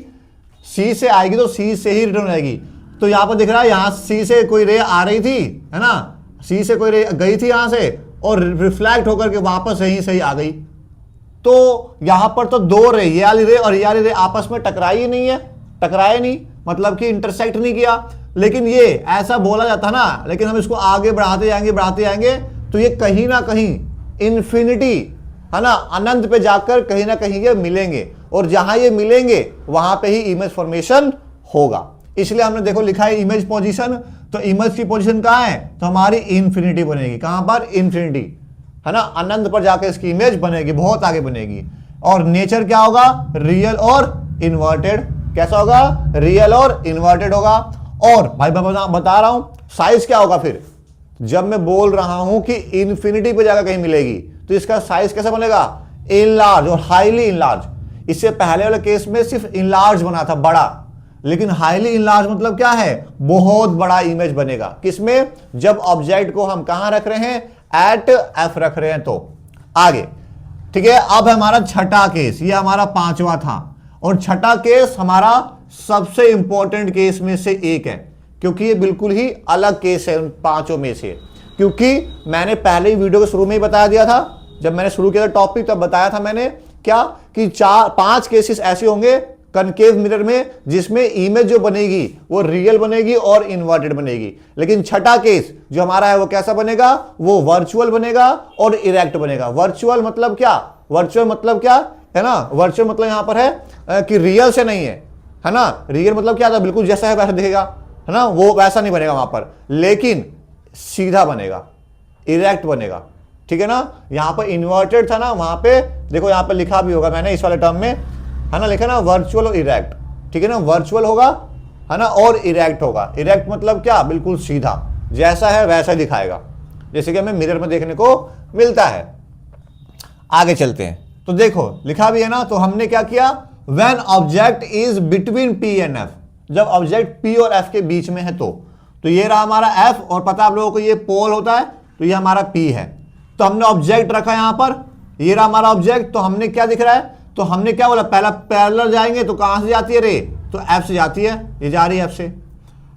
सी से आएगी तो सी से ही रिटर्न हो जाएगी। तो यहां पर दिख रहा है, यहां सी से कोई रे आ रही थी, है ना, सी से कोई रे गई थी यहां से और रिफ्लेक्ट होकर के वापस यहीं से ही आ गई। तो यहां पर तो 2 रे, ये वाली रे और ये वाली रे आपस में टकराई ही नहीं है, टकराए नहीं, मतलब कि इंटरसेक्ट नहीं किया। लेकिन ये ऐसा बोला जाता ना, लेकिन हम इसको आगे बढ़ाते जाएंगे तो ये कहीं ना कहीं इन्फिनिटी, है ना, अनंत पे जाकर कहीं ना कहीं ये मिलेंगे। और जहां ये मिलेंगे वहां पे ही इमेज फॉर्मेशन होगा। इसलिए हमने देखो लिखा है इमेज पोजीशन। तो इमेज की पोजीशन कहां है, तो हमारी इन्फिनिटी बनेगी। कहां पर, इन्फिनिटी, है ना, अनंत पर जाकर इसकी इमेज बनेगी, बहुत आगे बनेगी। और नेचर क्या होगा, रियल और इन्वर्टेड। कैसा होगा, रियल और इन्वर्टेड होगा। और भाई मैं बता रहा हूं साइज क्या होगा फिर, जब मैं बोल रहा हूं कि इन्फिनिटी पे जाकर कहीं मिलेगी तो इसका साइज कैसा बनेगा, इनलार्ज और हाईली इनलार्ज। इससे पहले वाले केस में सिर्फ इनलार्ज बना था, बड़ा, लेकिन हाईली इनलार्ज मतलब क्या है, बहुत बड़ा इमेज बनेगा। किसमें, जब ऑब्जेक्ट को हम कहां रख रहे हैं, एट एफ रख रहे हैं। तो आगे ठीक है। अब हमारा छठा केस, ये हमारा 5वां था और छठा केस हमारा सबसे इंपॉर्टेंट केस में से एक है, क्योंकि ये बिल्कुल ही अलग केस है उन 5 में से। क्योंकि मैंने पहले ही वीडियो के शुरू में ही बता दिया था, जब मैंने शुरू किया था टॉपिक तब बताया था मैंने क्या, कि 5 केसेस ऐसे होंगे कनकेव मिरर में जिसमें इमेज जो बनेगी वो रियल बनेगी और इन्वर्टेड बनेगी। लेकिन छठा केस जो हमारा है वो कैसा बनेगा, वो वर्चुअल बनेगा और इरेक्ट बनेगा। वर्चुअल मतलब क्या, वर्चुअल मतलब क्या है ना, वर्चुअल मतलब यहां पर है कि रियल से नहीं है ना। रियल मतलब क्या था, बिल्कुल जैसा है वैसा दिखेगा, है ना, वो वैसा नहीं बनेगा वहां पर, लेकिन सीधा बनेगा, इरेक्ट बनेगा। ठीक है ना। यहां पर इन्वर्टेड था ना, वहां पे देखो यहां पर लिखा भी होगा मैंने इस वाले टर्म में, है ना, लिखा ना, वर्चुअल और इरेक्ट। ठीक है ना, वर्चुअल होगा, है ना, और इरेक्ट होगा। इरेक्ट मतलब क्या, बिल्कुल सीधा, जैसा है वैसा ही दिखाएगा, जैसे कि हमें मिरर में देखने को मिलता है। आगे चलते हैं, तो देखो लिखा भी है ना। तो हमने क्या किया, when object is between P and F, जब ऑब्जेक्ट पी और एफ के बीच में है तो ये रहा हमारा एफ, और पता आप लोगों को ये पोल होता है, तो ये हमारा पी है। तो हमने ऑब्जेक्ट रखा यहां पर, ये रहा हमारा ऑब्जेक्ट। तो हमने क्या दिख रहा है, तो हमने क्या बोला, पहला पैरेलल जाएंगे तो कहां से जाती है रे, तो एफ से जाती है, ये जा रही है एफ से।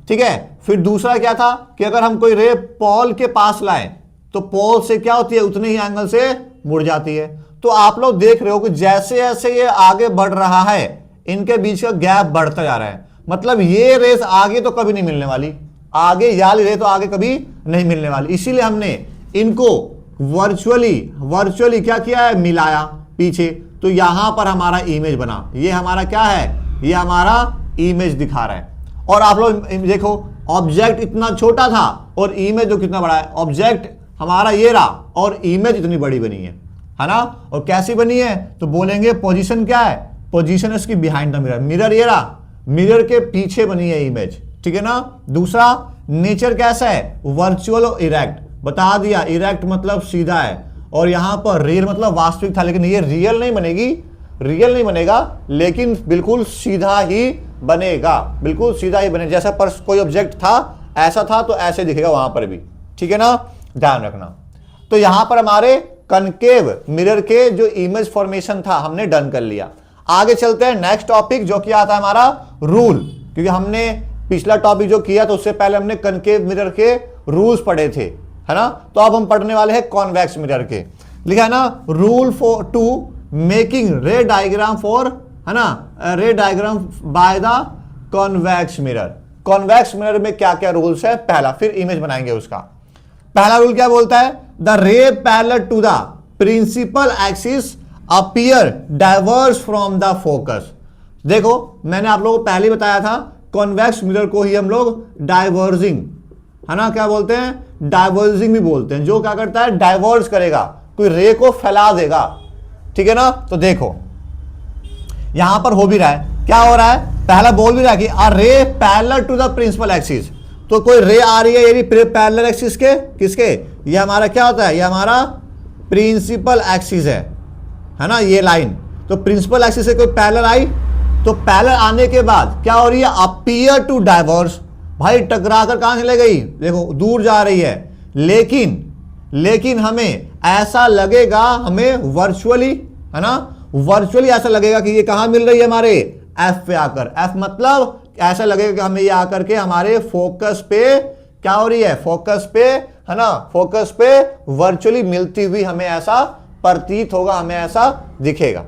ठीक है। फिर दूसरा क्या था कि अगर हम कोई रे पोल के पास लाए तो पोल से क्या होती है, उतने ही एंगल से मुड़ जाती है। तो आप लोग देख रहे हो कि जैसे जैसे ये आगे बढ़ रहा है इनके बीच का गैप बढ़ता जा रहा है। मतलब ये रेस आगे तो कभी नहीं मिलने वाली, आगे याली रे तो आगे कभी नहीं मिलने वाली। इसीलिए हमने इनको वर्चुअली क्या किया है, मिलाया पीछे। तो यहां पर हमारा इमेज बना, ये हमारा क्या है, ये हमारा इमेज दिखा रहा है। और आप लोग देखो ऑब्जेक्ट इतना छोटा था और इमेज जो कितना बड़ा है, ऑब्जेक्ट हमारा ये रहा और इमेज इतनी बड़ी बनी है ना। और कैसी बनी है तो बोलेंगे पोजीशन क्या है, पोजीशन इसकी बिहाइंड द मिरर, मिरर ये रहा, मिरर के पीछे बनी है इमेज, ठीक है ना। दूसरा नेचर कैसा है, वर्चुअल और इरेक्ट, बता दिया इरेक्ट मतलब सीधा है और यहां पर रियल मतलब वास्तविक था, लेकिन ये रियल नहीं बनेगी, रियल नहीं बनेगा, लेकिन बिल्कुल सीधा ही बनेगा, बिल्कुल सीधा ही बनेगा। जैसा पर कोई ऑब्जेक्ट था ऐसा था तो ऐसे दिखेगा वहां पर भी, ठीक है ना, ध्यान रखना। तो यहां पर हमारे कनकेव मिरर के जो इमेज फॉर्मेशन था हमने डन कर लिया। आगे चलते हैं नेक्स्ट टॉपिक जो कि आता है हमारा रूल, क्योंकि हमने पिछला टॉपिक जो किया तो उससे पहले हमने कनकेव मिरर के रूल्स पढ़े थे, है ना। तो अब हम पढ़ने वाले हैं कॉन्वेक्स मिरर के। लिखा है ना, rule for to making ray diagram for, है ना, ray diagram by the convex mirror. Convex mirror में क्या क्या रूल्स है, पहला, फिर इमेज बनाएंगे उसका। पहला रूल क्या बोलता है, the ray parallel to the principal axis appear diverse from the focus. देखो मैंने आप लोगों को पहले ही बताया था, कॉन्वेक्स मिरर को ही हम लोग डाइवर्जिंग, है ना, क्या बोलते हैं, डाइवर्जिंग भी बोलते हैं, जो क्या करता है डाइवर्स करेगा, कोई रे को फैला देगा, ठीक है ना। तो देखो यहां पर हो भी रहा है, क्या हो रहा है, पहला बोल भी रहा है कि a ray parallel to the principal axis, तो कोई रे आ रही है ये पैरेलल एक्सिस के, किसके, ये हमारा क्या होता है, ये हमारा प्रिंसिपल एक्सिस है ना, ये लाइन। तो प्रिंसिपल एक्सिस से कोई पैरेलल आई, तो पैरेलल आने के बाद क्या हो रही है, अपीयर टू डाइवर्स, भाई टकराकर कहां चले गई, देखो दूर जा रही है, लेकिन हमें ऐसा लगेगा, हमें वर्चुअली, है ना, वर्चुअली ऐसा लगेगा कि ये कहां मिल रही है, हमारे एफ पे आकर, एफ मतलब ऐसा लगेगा कि हमें ये आकर के हमारे फोकस पे क्या हो रही है, फोकस पे, है ना, फोकस पे वर्चुअली मिलती हुई हमें ऐसा प्रतीत होगा, हमें ऐसा दिखेगा,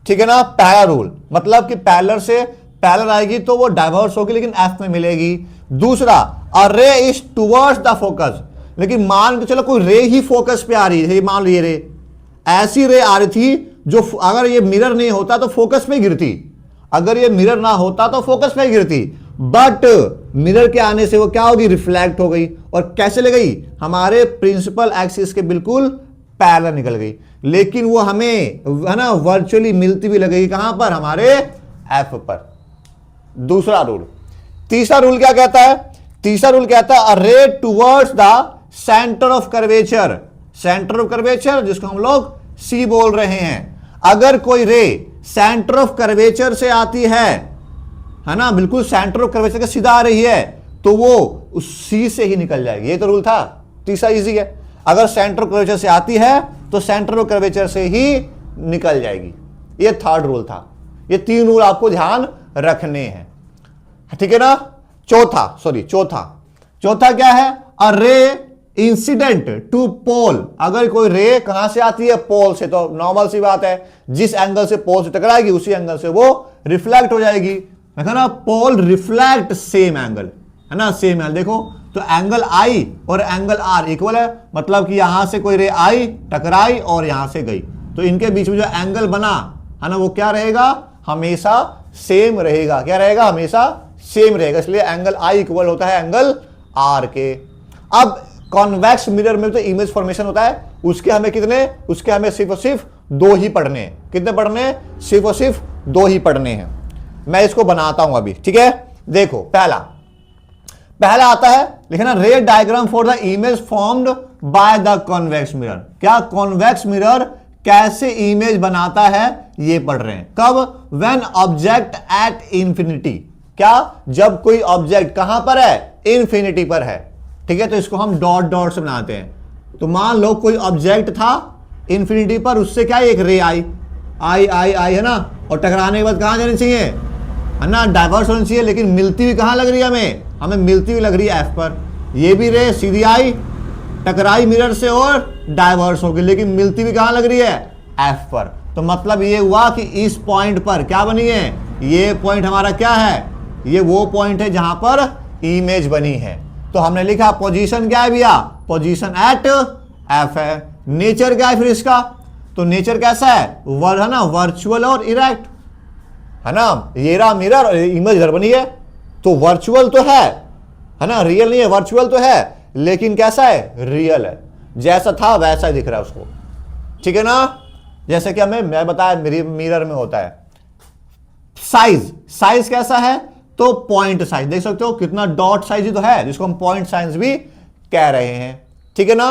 ठीक है ना। पहला रूल मतलब कि पैरेलल से पैरेलल आएगी तो वो डाइवर्स होगी लेकिन एफ में मिलेगी। दूसरा, अ रे इज टुवर्ड्स द फोकस, लेकिन मान के चलो कोई रे ही फोकस पे आ रही है, मान लो ये रे, ऐसी रे आ रही थी जो अगर ये मिरर नहीं होता तो फोकस पे गिरती, अगर ये मिरर ना होता तो फोकस पे गिरती, बट मिरर के आने से वो क्या होगी, रिफ्लेक्ट हो गई, और कैसे ले गई, हमारे प्रिंसिपल एक्सिस के बिल्कुल पैरेलल निकल गई, लेकिन वो हमें, है ना, वर्चुअली मिलती भी लगेगी, कहां पर, हमारे एफ पर। दूसरा रूल। तीसरा रूल क्या कहता है, तीसरा रूल कहता है, अ रे towards the centre of curvature, centre of curvature जिसको हम लोग सी बोल रहे हैं, अगर कोई रे सेंटर ऑफ कर्वेचर से आती है ना, बिल्कुल सेंटर ऑफ कर्वेचर के सीधा आ रही है, तो वो उस सी से ही निकल जाएगी, ये तो रूल था, तीसरा इजी है, अगर सेंटर ऑफ कर्वेचर से आती है तो सेंटर ऑफ कर्वेचर से ही निकल जाएगी, ये थर्ड रूल था। ये तीन रूल आपको ध्यान रखने हैं, ठीक है ना। चौथा क्या है, अ रे इंसिडेंट टू पोल, अगर कोई रे कहां से आती है, पोल से, तो नॉर्मल सी बात है, जिस एंगल से पोल से टकराएगी उसी एंगल से वो रिफ्लेक्ट हो जाएगी, है ना, पोल रिफ्लेक्ट सेम एंगल, है ना, सेम एंगल। देखो तो एंगल आई और एंगल आर इक्वल है, मतलब कि यहां से कोई रे आई, टकराई और यहां से गई, तो इनके बीच में जो एंगल बना, है ना, वो क्या रहेगा, हमेशा सेम रहेगा, क्या रहेगा, हमेशा सेम रहेगा, इसलिए एंगल आई इक्वल होता है एंगल आर के। अब कॉन्वेक्स मिरर में तो इमेज फॉर्मेशन होता है, उसके हमें सिर्फ और सिर्फ दो ही पढ़ने हैं, कितने पढ़ने हैं, सिर्फ और सिर्फ दो ही पढ़ने हैं। मैं इसको बनाता हूं अभी, ठीक है। देखो पहला आता है, लिखना, रे diagram for the image formed by the convex mirror. क्या कॉन्वेक्स मिरर कैसे इमेज बनाता है ये पढ़ रहे हैं। कब, व्हेन ऑब्जेक्ट एट इंफिनिटी, क्या, जब कोई ऑब्जेक्ट कहां पर है, इंफिनिटी पर है, ठीक है। तो इसको हम डॉट डॉट से बनाते हैं। तो मान लो कोई ऑब्जेक्ट था इंफिनिटी पर, उससे क्या एक रे आई, है ना, और टकराने के बाद कहां जानी चाहिए, है ना, डाइवर्स होनी चाहिए, लेकिन मिलती हुई कहां लग रही है, हमें मिलती हुई लग रही है एफ पर। ये भी रे सीधी आई, टकराई मिरर से और डाइवर्स हो गई, लेकिन मिलती हुई कहां लग रही है, एफ पर। तो मतलब ये हुआ कि इस पॉइंट पर क्या बनी है, ये पॉइंट हमारा क्या है, ये वो पॉइंट है जहां पर इमेज बनी है। तो हमने लिखा पोजीशन क्या है भैया, पोजीशन एट एफ है। नेचर क्या है फिर इसका, तो नेचर कैसा है, है ना, वर्चुअल और इरेक्ट, है ना, ये रहा मिरर और इमेज इधर बनी है, तो वर्चुअल तो है ना, रियल नहीं है, वर्चुअल तो है, लेकिन कैसा है, रियल है। जैसा था वैसा ही दिख रहा है उसको, ठीक है ना। जैसे कि मैं बताया मिरर में होता है। साइज कैसा है, तो पॉइंट साइज देख सकते हो, कितना डॉट साइज ही तो है, जिसको हम पॉइंट साइज भी कह रहे हैं, ठीक है ना।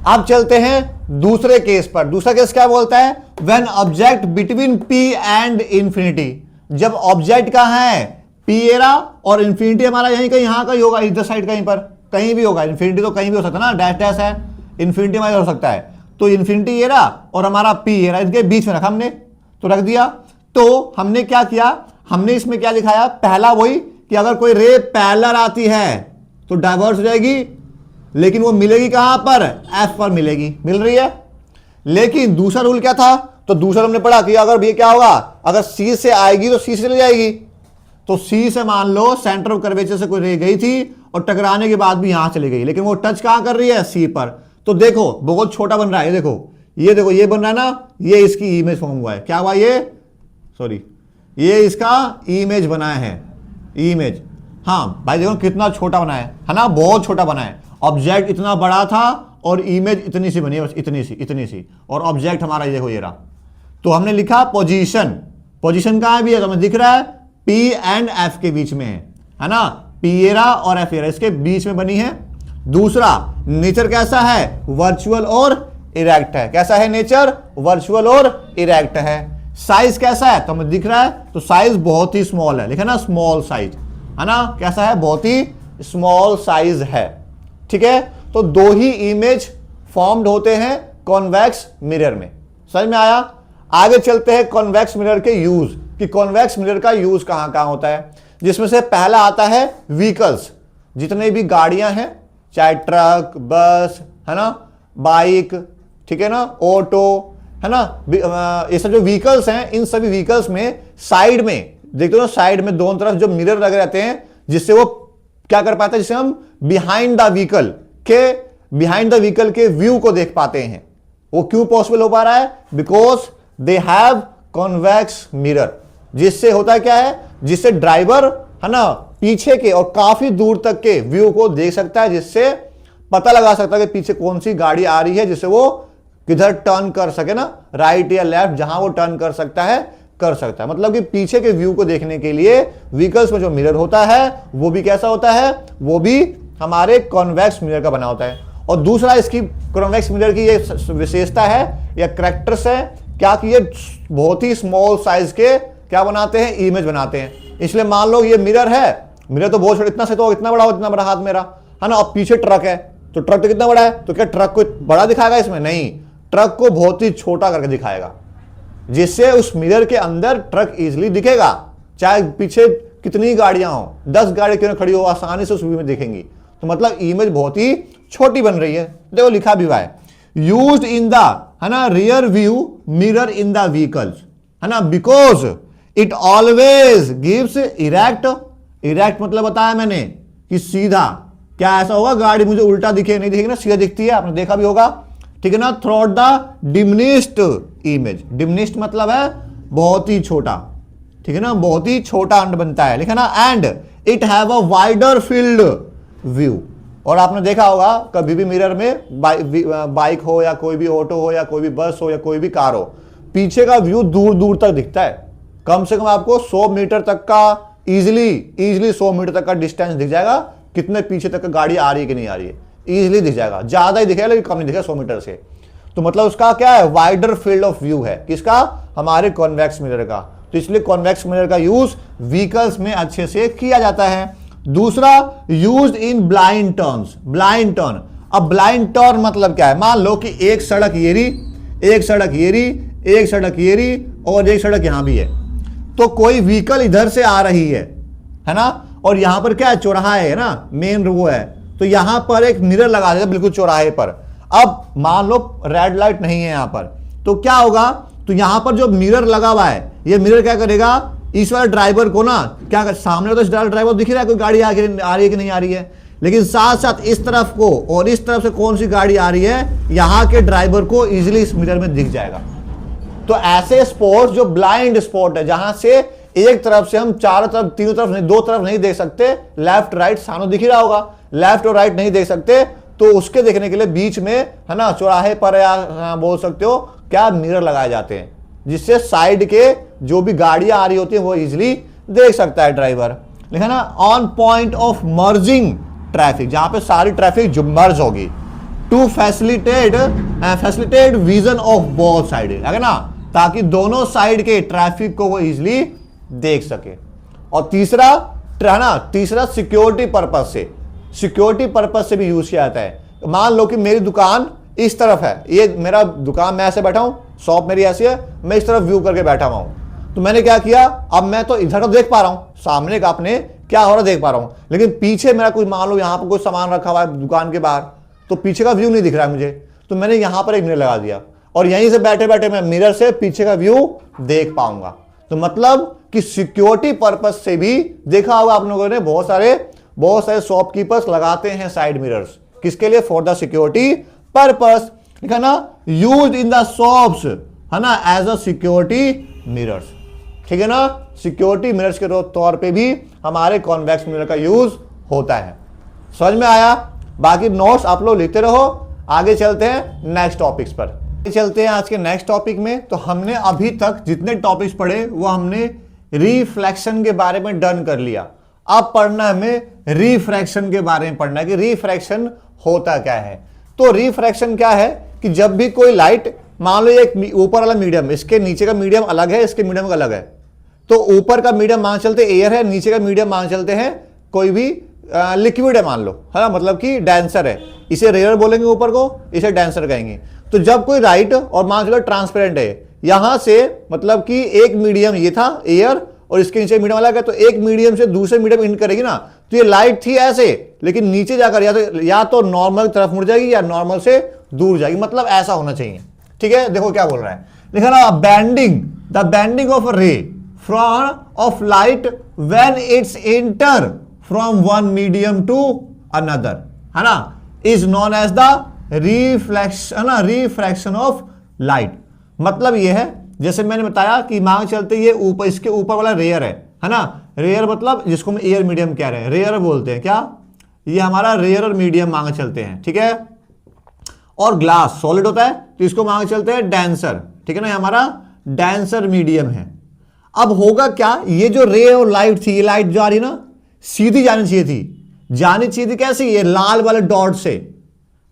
अब चलते हैं दूसरे केस पर। दूसरा केस क्या बोलता है, when object between P and infinity. जब ऑब्जेक्ट कहां है, P एरा, और इंफिनिटी हमारा यहीं कहीं, यहां कहीं होगा, इधर साइड कहीं पर कहीं भी होगा। इंफिनिटी तो कहीं भी हो सकता है ना, डैश डैश है, इंफिनिटी हमारा हो सकता है। तो इंफिनिटी एरा और हमारा P एरा, इनके बीच में रखा हमने, तो रख दिया। तो हमने क्या किया, हमने इसमें क्या दिखाया, पहला वही कि अगर कोई रे पैरेलल आती है तो डाइवर्स हो जाएगी, लेकिन वो मिलेगी कहां पर, एफ पर मिलेगी, मिल रही है। लेकिन दूसरा रूल क्या था, तो दूसरा हमने पढ़ा कि अगर ये क्या होगा, अगर सी से आएगी तो सी से चली जाएगी। तो सी से मान लो सेंटर ऑफ कर्वेचर से कोई रे गई थी और टकराने के बाद भी यहां चली गई, लेकिन वो टच कहां कर रही है, सी पर। तो देखो बहुत छोटा बन रहा है, ये देखो ये बन रहा है ना, ये इसकी इमेज फॉर्म हुआ है। क्या हुआ ये, सॉरी, ये इसका इमेज बना है, इमेज। हाँ भाई देखो कितना छोटा बना है ना, बहुत छोटा बना है। ऑब्जेक्ट इतना बड़ा था और इमेज इतनी सी बनी है, बस इतनी सी, और ऑब्जेक्ट हमारा ये हो, ये रहा। तो हमने लिखा पोजीशन कहां भी है, तो हमें दिख रहा है P एंड F के बीच में है ना, P एरा और F एरा इसके बीच में बनी है। दूसरा नेचर कैसा है, वर्चुअल और इरेक्ट है। कैसा है नेचर, वर्चुअल और इरेक्ट है। साइज कैसा है, तो हमें दिख रहा है, तो साइज बहुत ही स्मॉल है, लिखा ना स्मॉल साइज, है ना, कैसा है, बहुत ही स्मॉल साइज है, ठीक है। तो दो ही इमेज फॉर्म्ड होते हैं कॉन्वेक्स मिरर में, समझ में आया। आगे चलते हैं कॉन्वेक्स मिरर के यूज, कि कॉन्वेक्स मिरर का यूज कहां कहां होता है। जिसमें से पहला आता है व्हीकल्स, जितने भी गाड़ियां हैं, चाहे ट्रक, बस, है ना, बाइक, ठीक है ना, ऑटो, है ना, ये सब जो व्हीकल्स हैं, इन सभी व्हीकल्स में साइड में देखते हो ना, साइड में दोनों तरफ जो मिरर लगे रहते हैं, जिससे वो क्या कर पाता है, जिससे हम बिहाइंड द व्हीकल के व्यू को देख पाते हैं। वो क्यों पॉसिबल हो पा रहा है, because they have convex mirror. जिससे होता है क्या है, जिससे ड्राइवर, है ना, पीछे के और काफी दूर तक के व्यू को देख सकता है, जिससे पता लगा सकता है कि पीछे कौन सी गाड़ी आ रही है, जिससे वो किधर टर्न कर सके ना, राइट या लेफ्ट, जहां वो टर्न कर सकता है। मतलब कि पीछे के व्यू को देखने के लिए व्हीकल्स में जो मिरर होता है वो भी कैसा होता है, वो भी हमारे कॉन्वेक्स मिरर का बना होता है। और दूसरा इसकी कॉन्वेक्स मिरर की ये विशेषता है या कैरेक्टर्स है क्या, कि ये बहुत ही स्मॉल साइज के क्या बनाते हैं, इमेज बनाते हैं। इसलिए मान लो ये मिरर है, मिरर तो बहुत छोटा, इतना से तो इतना बड़ा हो, इतना बड़ा हाथ मेरा, है ना, और पीछे ट्रक है, तो ट्रक तो कितना बड़ा है, तो क्या ट्रक को बड़ा दिखाएगा इसमें, नहीं, ट्रक को बहुत ही छोटा करके दिखाएगा, जिससे उस मिरर के अंदर ट्रक इजीली दिखेगा। चाहे पीछे कितनी गाड़ियां हो, 10 गाड़ी क्यों खड़ी हो, आसानी से उस व्यू में दिखेंगी। तो मतलब इमेज बहुत ही छोटी बन रही है। देखो लिखा भी हुआ है, यूज्ड इन द, है ना, rear view mirror in the vehicles, है ना, because it always gives erect मतलब बताया मैंने कि सीधा। क्या ऐसा होगा गाड़ी मुझे उल्टा दिखे, नहीं दिखेगी ना, सीधा दिखती है, आपने देखा भी होगा, ठीक है ना। Through the diminished image, diminished मतलब है बहुत ही छोटा, ठीक है ना, बहुत ही छोटा अंड बनता है, लिखा ना। And it have a wider field view. और आपने देखा होगा कभी भी मिरर में बाइक हो या कोई भी ऑटो हो या कोई भी बस हो या कोई भी कार हो, पीछे का व्यू दूर दूर तक दिखता है। कम से कम आपको 100 मीटर तक का इजिली 100 मीटर तक का डिस्टेंस दिख जाएगा, कितने पीछे तक गाड़ी आ रही है कि नहीं आ रही है, इजिली दिख जाएगा। ज्यादा ही दिखेगा लेकिन कम नहीं दिखेगा 100 मीटर से। तो मतलब उसका क्या है, वाइडर फील्ड ऑफ व्यू है, किसका, हमारे कॉन्वेक्स मिरर का। तो इसलिए कॉन्वेक्स मिरर का यूज व्हीकल्स में अच्छे से किया जाता है। दूसरा, used in blind turns, blind turn. अब ब्लाइंड टर्न मतलब क्या है, मान लो कि एक सड़क ये रही, एक सड़क ये रही, एक सड़क ये रही और एक सड़क यहां भी है। तो कोई व्हीकल इधर से आ रही है ना, और यहां पर क्या है, चौराहा है ना, मेन वो है, तो यहां पर एक मिरर लगा देगा बिल्कुल चौराहे पर। अब मान लो रेड लाइट नहीं है यहां पर, तो क्या होगा, तो यहां पर जो मिरर लगा हुआ है, ये मिरर क्या करेगा, इस वाले ड्राइवर को ना क्या कर, सामने तो इस ड्राइवर दिख रहा है कोई गाड़ी आ रही है कि नहीं आ रही है, लेकिन साथ साथ इस तरफ को और इस तरफ से कौन सी गाड़ी आ रही है, यहां के ड्राइवर को इजीली इस मिरर में दिख जाएगा। तो ऐसे स्पॉट जो ब्लाइंड स्पॉट है, जहां से एक तरफ से हम चारों तरफ, तीनों तरफ नहीं, दो तरफ नहीं देख सकते, लेफ्ट राइट सामने दिख ही रहा होगा, लेफ्ट और राइट नहीं देख सकते, तो उसके देखने के लिए बीच में, है ना, चौराहे पर या बोल सकते हो क्या, मिरर लगाए जाते हैं, जिससे साइड के जो भी गाड़ियां आ रही होती है वो इजिली देख सकता है ड्राइवर। लिखा ना, on point of merging traffic, जहां पे सारी ट्रैफिक जो मर्ज होगी, to facilitate vision of both side, है ना, ताकि दोनों साइड के ट्रैफिक को वो इजिली देख सके। और तीसरा, है ना, तीसरा सिक्योरिटी पर्पज से, सिक्योरिटी पर्पज से भी यूज किया जाता है। मान लो कि मेरी दुकान इस तरफ है, ये मेरा दुकान, मैं ऐसे बैठा हूं, शॉप मेरी ऐसी है, मैं इस तरफ व्यू करके बैठा हुआ हूं, तो मैंने क्या किया, अब मैं तो इधर का देख पा रहा हूं, सामने का अपने क्या हो रहा देख पा रहा हूं, लेकिन पीछे मेरा कुछ, मान लो यहां पर कोई सामान रखा हुआ है दुकान के बाहर, तो पीछे का व्यू नहीं दिख रहा है मुझे, तो मैंने यहां पर एक मिरर लगा दिया और यहीं से बैठे बैठे मैं मिरर से पीछे का व्यू देख पाऊंगा। तो मतलब कि सिक्योरिटी पर्पज से भी, देखा होगा आप लोगों ने, बहुत सारे शॉपकीपर्स लगाते हैं साइड मिरर्स, किसके लिए, फॉर द सिक्योरिटी पर्पज। लिखा ना, यूज इन द शॉप्स, है ना, एज अ सिक्योरिटी मिरर्स, ठीक है ना, सिक्योरिटी मिरर्स के तौर पे भी हमारे कॉन्वेक्स मिरर का यूज होता है। समझ में आया? बाकी नोट्स आप लोग लिखते रहो। आगे चलते हैं नेक्स्ट टॉपिक्स पर, चलते हैं आज के नेक्स्ट टॉपिक में। तो हमने अभी तक जितने टॉपिक्स पढ़े वो हमने रिफ्लेक्शन के बारे में डन कर लिया। अब पढ़ना है हमें रिफ्रैक्शन के बारे में, पढ़ना है कि रिफ्रैक्शन होता क्या है। तो रिफ्रैक्शन क्या है कि जब भी कोई लाइट, मान लो एक ऊपर वाला मीडियम, इसके नीचे का मीडियम अलग है, इसके मीडियम का अलग है, तो ऊपर का मीडियम मान चलते एयर है, नीचे का मीडियम मान चलते हैं कोई भी लिक्विड है मान लो, है ना, मतलब कि डेंसर है, इसे रेयर बोलेंगे ऊपर को, इसे डेंसर कहेंगे। तो जब कोई लाइट, और मान चलो ट्रांसपेरेंट है, यहां से मतलब कि एक मीडियम ये था एयर और इसके नीचे मीडियम अलग है, तो एक मीडियम से दूसरे मीडियम इन करेगी ना, तो ये लाइट थी ऐसे, लेकिन नीचे जाकर या तो नॉर्मल की तरफ मुड़ जाएगी या नॉर्मल से दूर जाएगी, मतलब ऐसा होना चाहिए। ठीक है, देखो क्या बोल रहा है, लिखा ना, bending, the bending of ray from of light when its enter from one medium to another, है ना, is known as the refraction of light. मतलब ये है, जैसे मैंने बताया कि मान चलते ये ऊपर, इसके ऊपर वाला रेयर है ना, रेयर मतलब जिसको हम एयर मीडियम कह रहे हैं, रेयर बोलते हैं, क्या ये हमारा रेयर और मीडियम मांग चलते हैं, ठीक है। और ग्लास सॉलिड होता है तो इसको मांग चलते हैं डेंसर, ठीक है ना, हमारा डेंसर मीडियम है। अब होगा क्या, ये जो रे और लाइट थी, ये लाइट जो आ रही ना, सीधी जानी चाहिए थी, कैसे, ये लाल वाले डॉट से,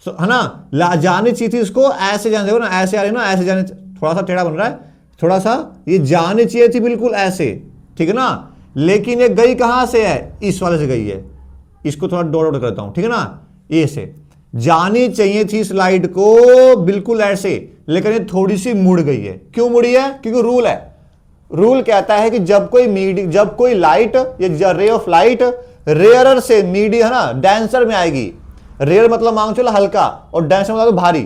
है ना, जानी चाहिए थी, इसको ऐसे जाने, देखो ना, ऐसे आ रही ना, ऐसे जाने, थोड़ा सा टेढ़ा बन रहा है, थोड़ा सा ये जानी चाहिए थी बिल्कुल ऐसे, ठीक है ना, लेकिन ये गई कहां से है, इस वाले से गई है, इसको थोड़ा डॉट डॉट करता हूं, ठीक है ना, ये से जानी चाहिए थी स्लाइड को बिल्कुल ऐसे, लेकिन ये थोड़ी सी मुड़ गई है। क्यों मुड़ी है? क्योंकि रूल है, रूल कहता है कि जब कोई लाइट, ये रे ऑफ लाइट रेयरर से मीडियम, है ना, डेंसर में आएगी, रेयर मतलब मांग चलो हल्का और डेंसर मतलब भारी,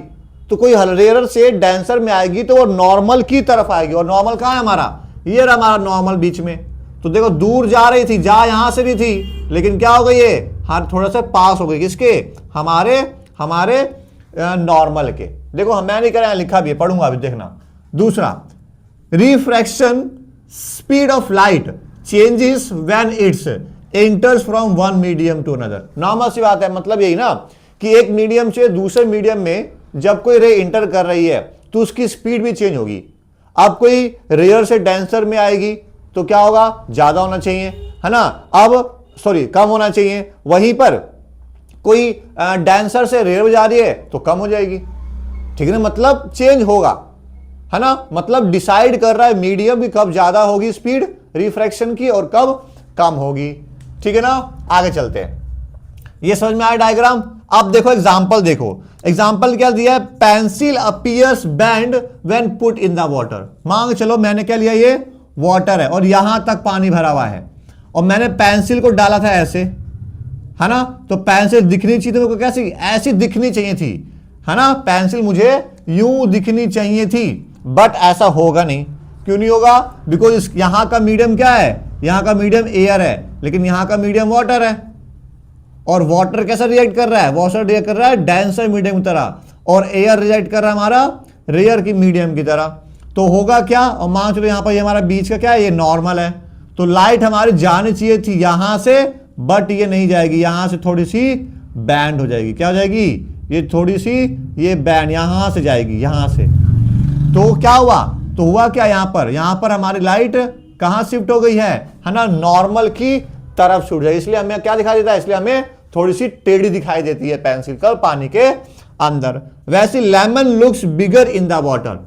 तो कोई रेयरर से डेंसर में आएगी तो वो नॉर्मल की तरफ आएगी, और नॉर्मल कहां है हमारा, ये रहा हमारा नॉर्मल बीच में। तो देखो दूर जा रही थी, जा यहां से भी थी, लेकिन क्या हो गई ये, हाँ थोड़ा सा पास हो गई, किसके, हमारे नॉर्मल के। देखो मैं नहीं कर रहा, लिखा भी है, पढ़ूंगा अभी, देखना। दूसरा, refraction speed of light changes when its enters from one medium to another. Normal सी बात है, मतलब यही ना कि एक मीडियम से दूसरे मीडियम में जब कोई रे इंटर कर रही है तो उसकी स्पीड भी चेंज होगी। अब कोई रेयर से डेंसर में आएगी तो क्या होगा, ज्यादा होना चाहिए, है ना, कम होना चाहिए। वहीं पर कोई डेंसर से रेयर में जा रही है तो कम हो जाएगी, ठीक है ना, मतलब चेंज होगा, है ना, मतलब डिसाइड कर रहा है मीडियम की कब ज्यादा होगी स्पीड रिफ्रैक्शन की और कब कम होगी, ठीक है ना। आगे चलते हैं, ये समझ में आया डायग्राम। अब देखो एग्जांपल, देखो एग्जांपल क्या दिया है, pencil appears bend when put in the water. मान चलो मैंने क्या लिया, ये वाटर है और यहां तक पानी भरा हुआ है और मैंने पेंसिल को डाला था ऐसे, है ना, तो पेंसिल दिखनी चाहिए थी मेरे को, कैसी, ऐसी दिखनी चाहिए थी, है ना, पेंसिल मुझे यूं दिखनी चाहिए थी, बट ऐसा होगा नहीं। क्यों नहीं होगा? बिकॉज यहां का मीडियम क्या है, यहां का मीडियम एयर है, लेकिन यहां का मीडियम वाटर है, और वाटर कैसा रिएक्ट कर रहा है, वाटर रिएक्ट कर रहा है डेंसर मीडियम की तरह, और एयर रिएक्ट कर रहा है हमारा रेयर की मीडियम की तरह। तो होगा क्या, और मान चलो यहां पर ये हमारा बीच का क्या है, ये नॉर्मल है, तो लाइट हमारी जानी चाहिए थी यहां से, बट ये नहीं जाएगी, यहां से थोड़ी सी बैंड हो जाएगी। क्या हो जाएगी? ये थोड़ी सी ये बैंड यहां से जाएगी, यहां से। तो क्या हुआ? तो हुआ क्या यहां पर हमारी लाइट कहां शिफ्ट हो गई है ना, नॉर्मल की तरफ शिफ्ट जाएगी। इसलिए हमें क्या दिखाई देता है? इसलिए हमें थोड़ी सी टेढ़ी दिखाई देती है पेंसिल का पानी के अंदर। वैसे lemon looks bigger in the water.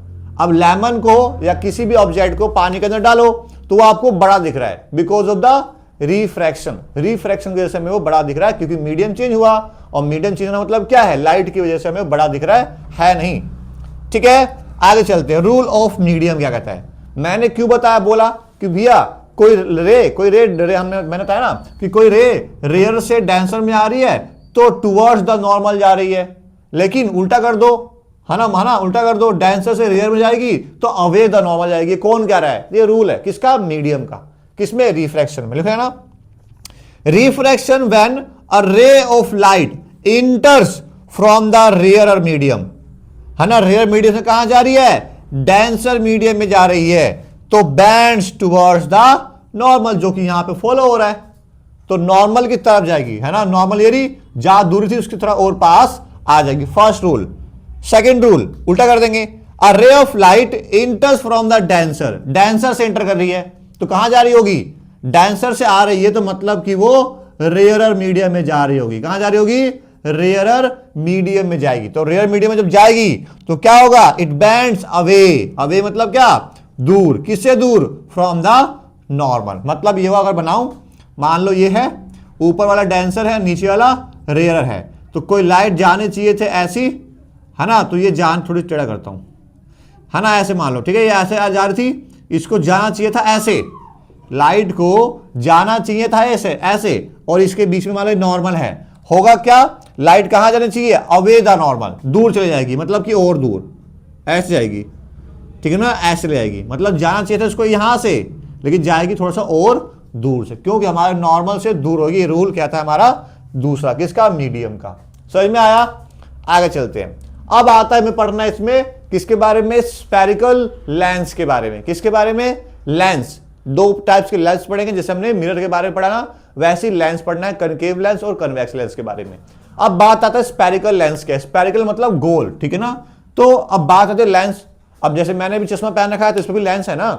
अब लेमन को या किसी भी ऑब्जेक्ट को पानी के अंदर डालो तो वो आपको बड़ा दिख रहा है, because of the refraction. Refraction की वजह से हमें वो बड़ा दिख रहा है, क्योंकि मीडियम चेंज हुआ, और मीडियम चेंज होना मतलब क्या है? लाइट की वजह से हमें बड़ा दिख रहा है नहीं। ठीक है, आगे चलते हैं। रूल ऑफ मीडियम क्या कहता है? मैंने क्यों बताया, बोला कि भैया कोई रे मैंने बताया ना कि कोई रे रेयर से डेंसर में आ रही है तो टुवर्ड्स द नॉर्मल जा रही है, लेकिन उल्टा कर दो, है ना, उल्टा कर दो, डेंसर से रेयर में जाएगी तो अवे द नॉर्मल जाएगी। कौन कह रहा है? ये रूल है किसका? मीडियम का। किसमें? रिफ्रैक्शन में। लिखा है ना, refraction when a ray of light enters from the rare medium, है ना, रेयर मीडियम से कहां जा रही है? डेंसर मीडियम में जा रही है, तो बैंड्स टुवर्ड्स द नॉर्मल, जो कि यहां पे फॉलो हो रहा है, तो नॉर्मल की तरफ जाएगी, है ना, नॉर्मल एरी जहां दूरी थी उसकी तरफ और पास आ जाएगी। First rule. सेकंड रूल उल्टा कर देंगे। A ray of light enters from the denser, denser से एंटर कर रही है तो कहां जा रही होगी? डेंसर से आ रही है तो मतलब कि वो रेयरर मीडियम में जा रही होगी। कहां जा रही होगी? रेयरर मीडियम में जाएगी। तो रेयर मीडियम में जब जाएगी तो क्या होगा? It bands away. अवे मतलब क्या? दूर। किससे दूर? From the normal. मतलब ये अगर बनाऊं, मान लो ये है, ऊपर वाला डेंसर है, नीचे वाला रेयरर है, तो कोई लाइट जाने चाहिए थे ऐसी, है ना, तो ये जान थोड़ी टेढ़ा करता हूं, है ना, ऐसे मान लो, ठीक है, ये ऐसे आ जा रही थी, इसको जाना चाहिए था ऐसे, लाइट को जाना चाहिए था ऐसे, और इसके बीच में मान लो नॉर्मल है, होगा क्या? लाइट कहां जानी चाहिए? अवे द नॉर्मल, दूर चले जाएगी, मतलब कि और दूर, ऐसे जाएगी, ठीक है ना, ऐसे ले जाएगी, मतलब जाना चाहिए था इसको यहां से, लेकिन जाएगी थोड़ा सा और दूर से, क्योंकि हमारे नॉर्मल से दूर होगी। रूल क्या था हमारा? दूसरा, किसका? मीडियम का। समझ में आया? आगे चलते हैं। अब आता है हमें पढ़ना इसमें किसके बारे में? स्फेरिकल लेंस के बारे में। किसके बारे में? लेंस। दो टाइप्स के लेंस पढ़ेंगे, जैसे हमने मिरर के बारे में पढ़ा ना, वैसे ही लेंस पढ़ना है, कनकेव लेंस और कन्वेक्स लेंस के बारे में। अब बात आता है स्फेरिकल लेंस के। स्फेरिकल मतलब गोल, ठीक है ना। तो अब बात आती है लेंस। अब जैसे मैंने भी चश्मा पहन रखा है तो इस पर भी लेंस है ना,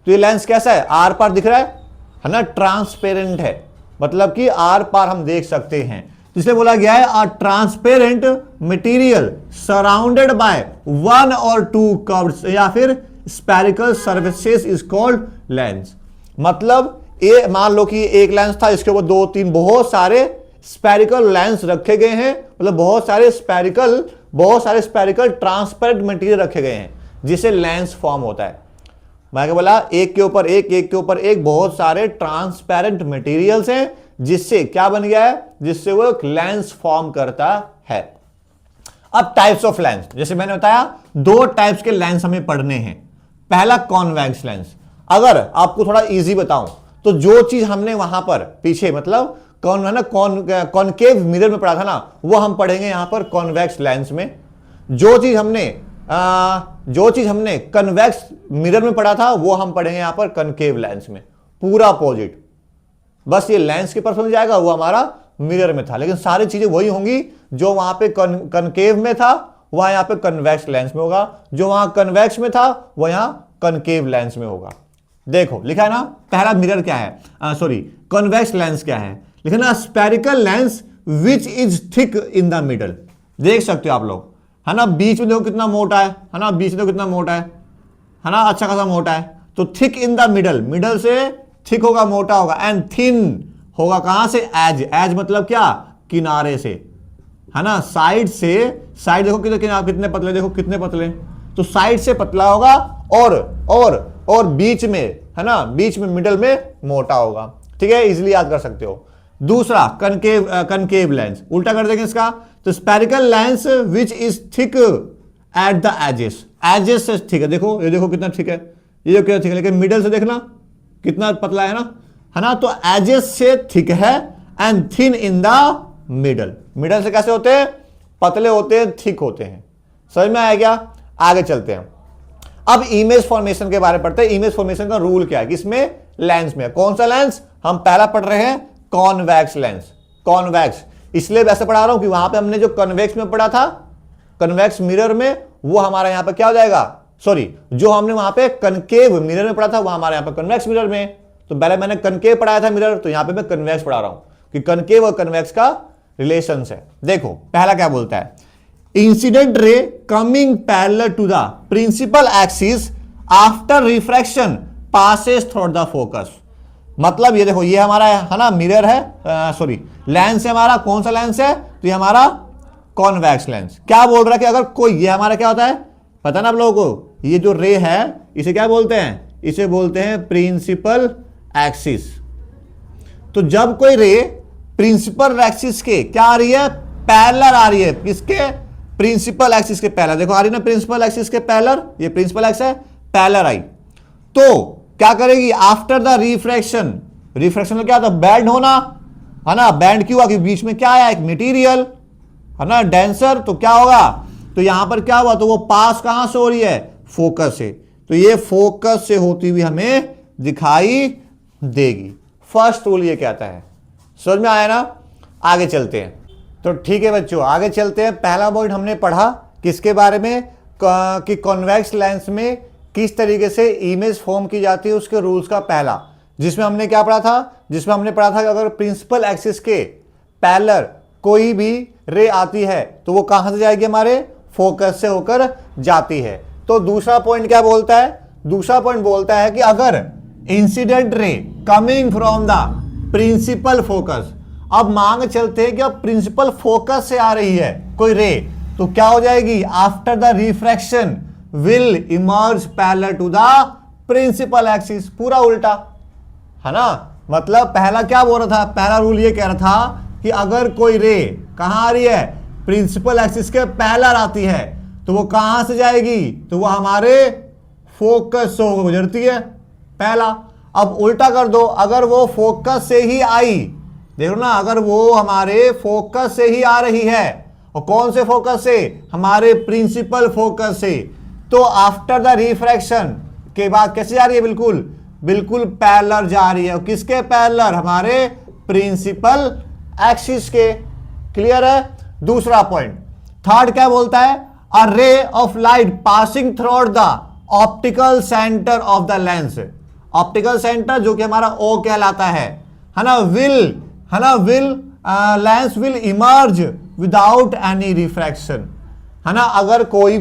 तो ये लेंस कैसा है? आर पार दिख रहा है ना, ट्रांसपेरेंट है, मतलब कि आर पार हम देख सकते हैं, जिसमें बोला गया है a transparent material surrounded by one और टू कर्व्स या फिर spherical surfaces is called lens. मतलब ये मान लो कि एक लेंस था, इसके ऊपर दो तीन बहुत सारे स्फेरिकल लेंस रखे गए हैं, मतलब बहुत सारे स्फेरिकल ट्रांसपेरेंट मटेरियल रखे गए हैं, जिसे लेंस फॉर्म होता है। मैं क्या बोला? एक के ऊपर एक बहुत सारे ट्रांसपेरेंट मटेरियल्स हैं, जिससे क्या बन गया है? जिससे वो एक लेंस फॉर्म करता है। अब टाइप्स ऑफ लेंस, जैसे मैंने बताया दो टाइप्स के लेंस हमें पढ़ने हैं। पहला कॉन्वेक्स लेंस। अगर आपको थोड़ा इजी बताऊं तो जो चीज हमने वहां पर पीछे मतलब कॉनकेव मिरर में पढ़ा था ना, वो हम पढ़ेंगे यहां पर कॉन्वेक्स लेंस में। जो चीज हमने कन्वेक्स मिरर में पढ़ा था वो हम पढ़ेंगे यहां पर कनकेव लेंस में। पूरा अपोजिट, बस ये लेंस के पर्सन जाएगा, वो हमारा मिरर में था, लेकिन सारी चीजें वही होंगी। जो वहां पे कनकेव में था वहां यहां पे कन्वेक्स लेंस में होगा, जो वहां कन्वेक्स में था वो यहां कनकेव लेंस में होगा। देखो लिखा है ना, पहला मिरर क्या है, कन्वेक्स लेंस क्या है, लिखा ना spherical lens which is thick in the middle. देख सकते हो आप लोग, है ना, बीच में देखो कितना मोटा है ना, बीच में देखो कितना मोटा है ना, अच्छा खासा मोटा है। तो thick in the middle, middle से थिक होगा, मोटा होगा, एंड थिन होगा कहां से? एज। एज मतलब क्या? किनारे से, है ना, साइड से। साइड देखो कितने पतले, देखो कितने पतले, तो साइड से पतला होगा और बीच में, है ना, बीच में मिडल में मोटा होगा। ठीक है, इजिली याद कर सकते हो। दूसरा कनकेव लेंस, उल्टा कर देंगे इसका, तो spherical lens which is thick at the edges. Edges से थिक है, देखो ये देखो कितना थिक है, ये जो कितना थिक है, लेकिन मिडल से देखना कितना पतला है ना, तो एजेस से थिक है and thin in the middle. Middle से कैसे होते हैं? पतले होते हैं, थिक होते हैं। समझ में आया क्या? आगे चलते हैं। अब इमेज फॉर्मेशन के बारे में पढ़ते हैं। इमेज फॉर्मेशन का रूल क्या है? किसमें? लेंस में। कौन सा लेंस? हम पहला पढ़ रहे हैं कॉन्वेक्स लेंस। कॉन्वेक्स इसलिए वैसे पढ़ा रहा हूं कि वहां पे हमने जो कन्वेक्स में पढ़ा था, कन्वेक्स मिरर में, वो हमारा यहां पे क्या हो जाएगा, सॉरी, जो हमने वहां पे कनकेव मिरर में पढ़ा था वो हमारे यहां पे कन्वेक्स मिरर में। तो पहले मैंने कनकेव पढ़ाया था मिरर, तो यहां पे मैं कन्वेक्स पढ़ा रहा हूं कि कनकेव और कन्वेक्स का रिलेशन है। देखो पहला क्या बोलता है, incident ray coming parallel to the principal axis after refraction passes through the focus. मतलब ये देखो, ये हमारा है ना मिरर है, सॉरी लेंस है हमारा, कौन सा लेंस है, तो ये हमारा कॉन्वेक्स लेंस। क्या बोल रहा है कि अगर कोई, ये हमारा क्या होता है पता ना आप लोगों को, ये जो रे है इसे क्या बोलते हैं, इसे बोलते हैं प्रिंसिपल एक्सिस। तो जब कोई रे प्रिंसिपल एक्सिस के क्या आ रही है, पैरेलल आ रही है, किसके, प्रिंसिपल एक्सिस के पैरेलल। देखो आ रही ना प्रिंसिपल एक्सिस के पैरेलल, ये प्रिंसिपल एक्सिस है, पैरेलल आई, तो क्या करेगी, आफ्टर द रिफ्रैक्शन, रिफ्रैक्शन में क्या होता है, बैंड होना है ना, बैंड क्यों हुआ, कि बीच में क्या आया, एक मटेरियल है ना डेंसर, तो क्या होगा, तो यहां पर क्या हुआ, तो वो पास कहां से हो रही है, फोकस से, तो ये फोकस से होती हुई हमें दिखाई देगी। फर्स्ट रूल ये कहता है, समझ में आया ना। आगे चलते हैं, तो ठीक है बच्चों आगे चलते हैं। पहला पॉइंट हमने पढ़ा किसके बारे में, कि कॉन्वेक्स लेंस में किस तरीके से इमेज फॉर्म की जाती है, उसके रूल्स का पहला, जिसमें हमने क्या पढ़ा था, जिसमें हमने पढ़ा था कि अगर प्रिंसिपल एक्सिस के पैरेलल कोई भी रे आती है तो वो कहां से जाएगी, हमारे फोकस से होकर जाती है। तो दूसरा पॉइंट क्या बोलता है, दूसरा पॉइंट बोलता है कि अगर incident ray coming from the principal focus, अब मांग चलते हैं कि अब प्रिंसिपल फोकस से आ रही है कोई रे, तो क्या हो जाएगी, after the refraction will emerge parallel to the principal axis. पूरा उल्टा है ना, मतलब पहला क्या बोल रहा था, पहला रूल ये कह रहा था कि अगर कोई रे कहां आ रही है, प्रिंसिपल एक्सिस के पैरेलल आती है, तो वो कहां से जाएगी, तो वो हमारे फोकस से होकर गुजरती है, पहला। अब उल्टा कर दो, अगर वो फोकस से ही आई, देखो ना, अगर वो हमारे फोकस से ही आ रही है, और कौन से फोकस से, हमारे प्रिंसिपल फोकस से, तो आफ्टर द रिफ्रैक्शन के बाद कैसे जा रही है, बिल्कुल बिल्कुल पैरेलल जा रही है, किसके पैरेलल, हमारे प्रिंसिपल एक्सिस के। क्लियर है। दूसरा पॉइंट, थर्ड क्या बोलता है, a ray of light passing through the optical centre of the lens, optical centre जो कि हमारा ओ कहलाता है ना, will lens will emerge without any refraction, है ना। अगर कोई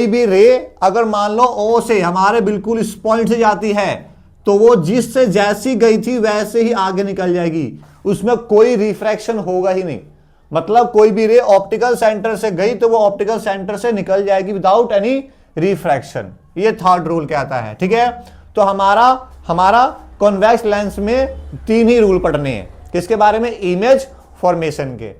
भी रे अगर मान लो ओ से हमारे बिल्कुल इस पॉइंट से जाती है, तो वो जिससे जैसी गई थी वैसे ही आगे निकल जाएगी, उसमें कोई रिफ्रैक्शन होगा ही नहीं। मतलब कोई भी रे ऑप्टिकल सेंटर से गई तो वो ऑप्टिकल सेंटर से निकल जाएगी विदाउट एनी रिफ्रैक्शन। ये थर्ड रूल कहता है। ठीक है, तो हमारा कॉन्वेक्स लेंस में तीन ही रूल पढ़ने हैं, किसके बारे में, इमेज फॉर्मेशन के।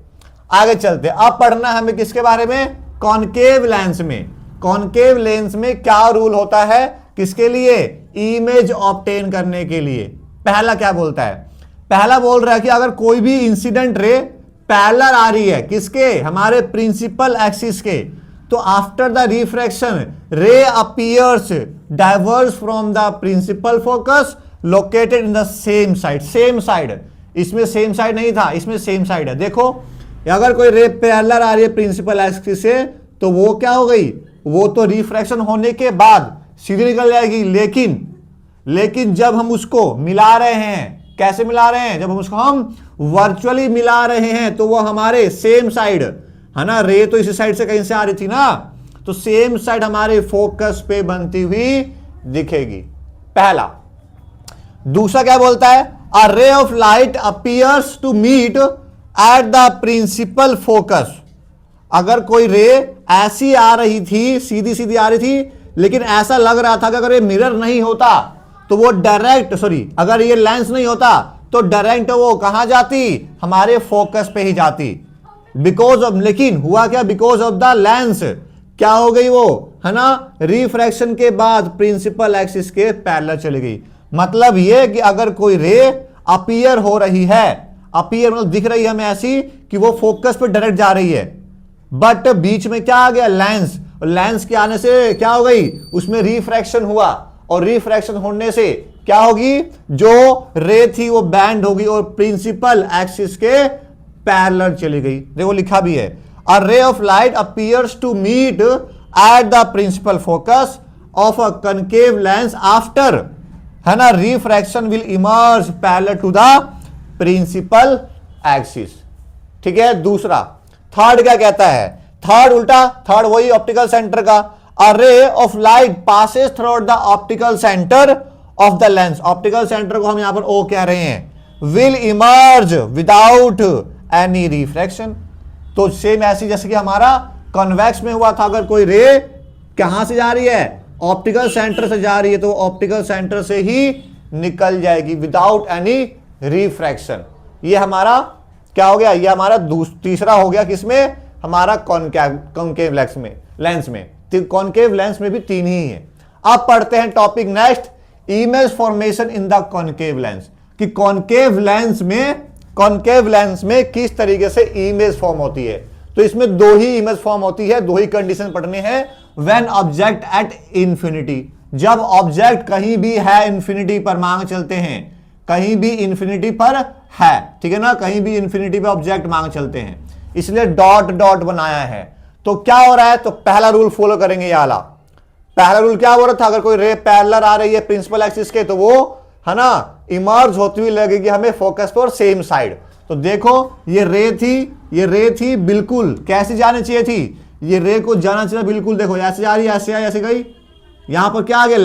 आगे चलते, अब पढ़ना हमें किसके बारे में, कॉनकेव लेंस में। कॉनकेव लेंस में क्या रूल होता है, किसके लिए, इमेज ऑब्टेन करने के लिए। पहला क्या बोलता है, पहला बोल रहा है कि अगर कोई भी इंसिडेंट रे पैरेलल आ रही है, किसके, हमारे प्रिंसिपल एक्सिस के, तो after the refraction ray appears diverge from the principal focus located in the same side. Same side, इसमें सेम साइड नहीं था, इसमें सेम साइड है। देखो अगर कोई रे पैरेलल आ रही है प्रिंसिपल एक्सिस से, तो वो क्या हो गई, वो तो रिफ्रैक्शन होने के बाद सीधी निकल जाएगी, लेकिन जब हम उसको मिला रहे हैं, कैसे मिला रहे हैं, जब हम उसको वर्चुअली मिला रहे हैं, तो वो हमारे सेम साइड है ना, रे तो इसी साइड से कहीं से आ रही थी ना, तो सेम साइड हमारे फोकस पे बनती हुई दिखेगी, पहला। दूसरा क्या बोलता है, a ray of light appears to meet at the principal focus. अगर कोई रे ऐसी आ रही थी, सीधी सीधी आ रही थी, लेकिन ऐसा लग रहा था कि अगर ये मिरर नहीं होता तो वो डायरेक्ट, अगर ये लेंस नहीं होता तो डायरेक्ट वो कहां जाती, हमारे फोकस पे ही जाती, बिकॉज ऑफ, लेकिन हुआ क्या, बिकॉज ऑफ द लेंस क्या हो गई वो, है ना, रिफ्रैक्शन के बाद प्रिंसिपल एक्सिस के पैरेलल चली गई। मतलब ये कि अगर कोई रे अपीयर हो रही है, अपीयर मतलब दिख रही है हमें ऐसी कि वो फोकस पे डायरेक्ट जा रही है, बट बीच में क्या आ गया, लेंस के आने से क्या हो गई, उसमें रिफ्रैक्शन हुआ, और रिफ्रैक्शन होने से क्या होगी, जो रे थी वो बैंड होगी और प्रिंसिपल एक्सिस के पैरेलल चली गई। देखो लिखा भी है, a ray of light appears to meet at the principal focus of a concave lens after, है ना, refraction will emerge parallel to the principal axis. ठीक है। दूसरा, थर्ड क्या कहता है, थर्ड उल्टा, थर्ड वही ऑप्टिकल सेंटर का, a ray of light passes through the optical centre of the lens, optical centre को हम यहां पर ओ कह रहे हैं, will emerge without any refraction. तो सेम ऐसी जैसे कि हमारा कॉन्वेक्स में हुआ था, अगर कोई रे कहां से जा रही है, ऑप्टिकल सेंटर से जा रही है, तो ऑप्टिकल सेंटर से ही निकल जाएगी विदाउट एनी रिफ्रैक्शन। ये हमारा क्या हो गया, ये हमारा तीसरा हो गया, किसमें, हमारा कॉनकेव लेंस में। कॉनकेव लेंस में भी तीन ही है। अब पढ़ते हैं topic next, image formation in the concave lens, कि कॉनकेव लेंस में किस तरीके से इमेज फॉर्म होती है। तो इसमें दो ही इमेज फॉर्म होती है, दो ही कंडीशन पढ़ने हैं। व्हेन ऑब्जेक्ट एट इंफिनिटी, जब ऑब्जेक्ट कहीं भी है इंफिनिटी पर, मांग चलते हैं कहीं भी इंफिनिटी पर है, ठीक है ना, कहीं भी इंफिनिटी पे ऑब्जेक्ट मांग चलते हैं, इसलिए डॉट डॉट बनाया है। तो क्या हो रहा है, तो पहला रूल फॉलो करेंगे ये वाला। पहला रूल क्या हो रहा था, अगर कोई रे पैरेलल आ रही है प्रिंसिपल एक्सिस के, तो वो, है ना, इमर्ज होती हुई लगेगी हमें फोकस पर सेम साइड। तो देखो ये रे थी बिल्कुल कैसी जानी चाहिए थी, ये रे को जाना चाहिए बिल्कुल, देखो ऐसे जा रही है, ऐसे आई, ऐसे गई, यहां पर क्या आ गया,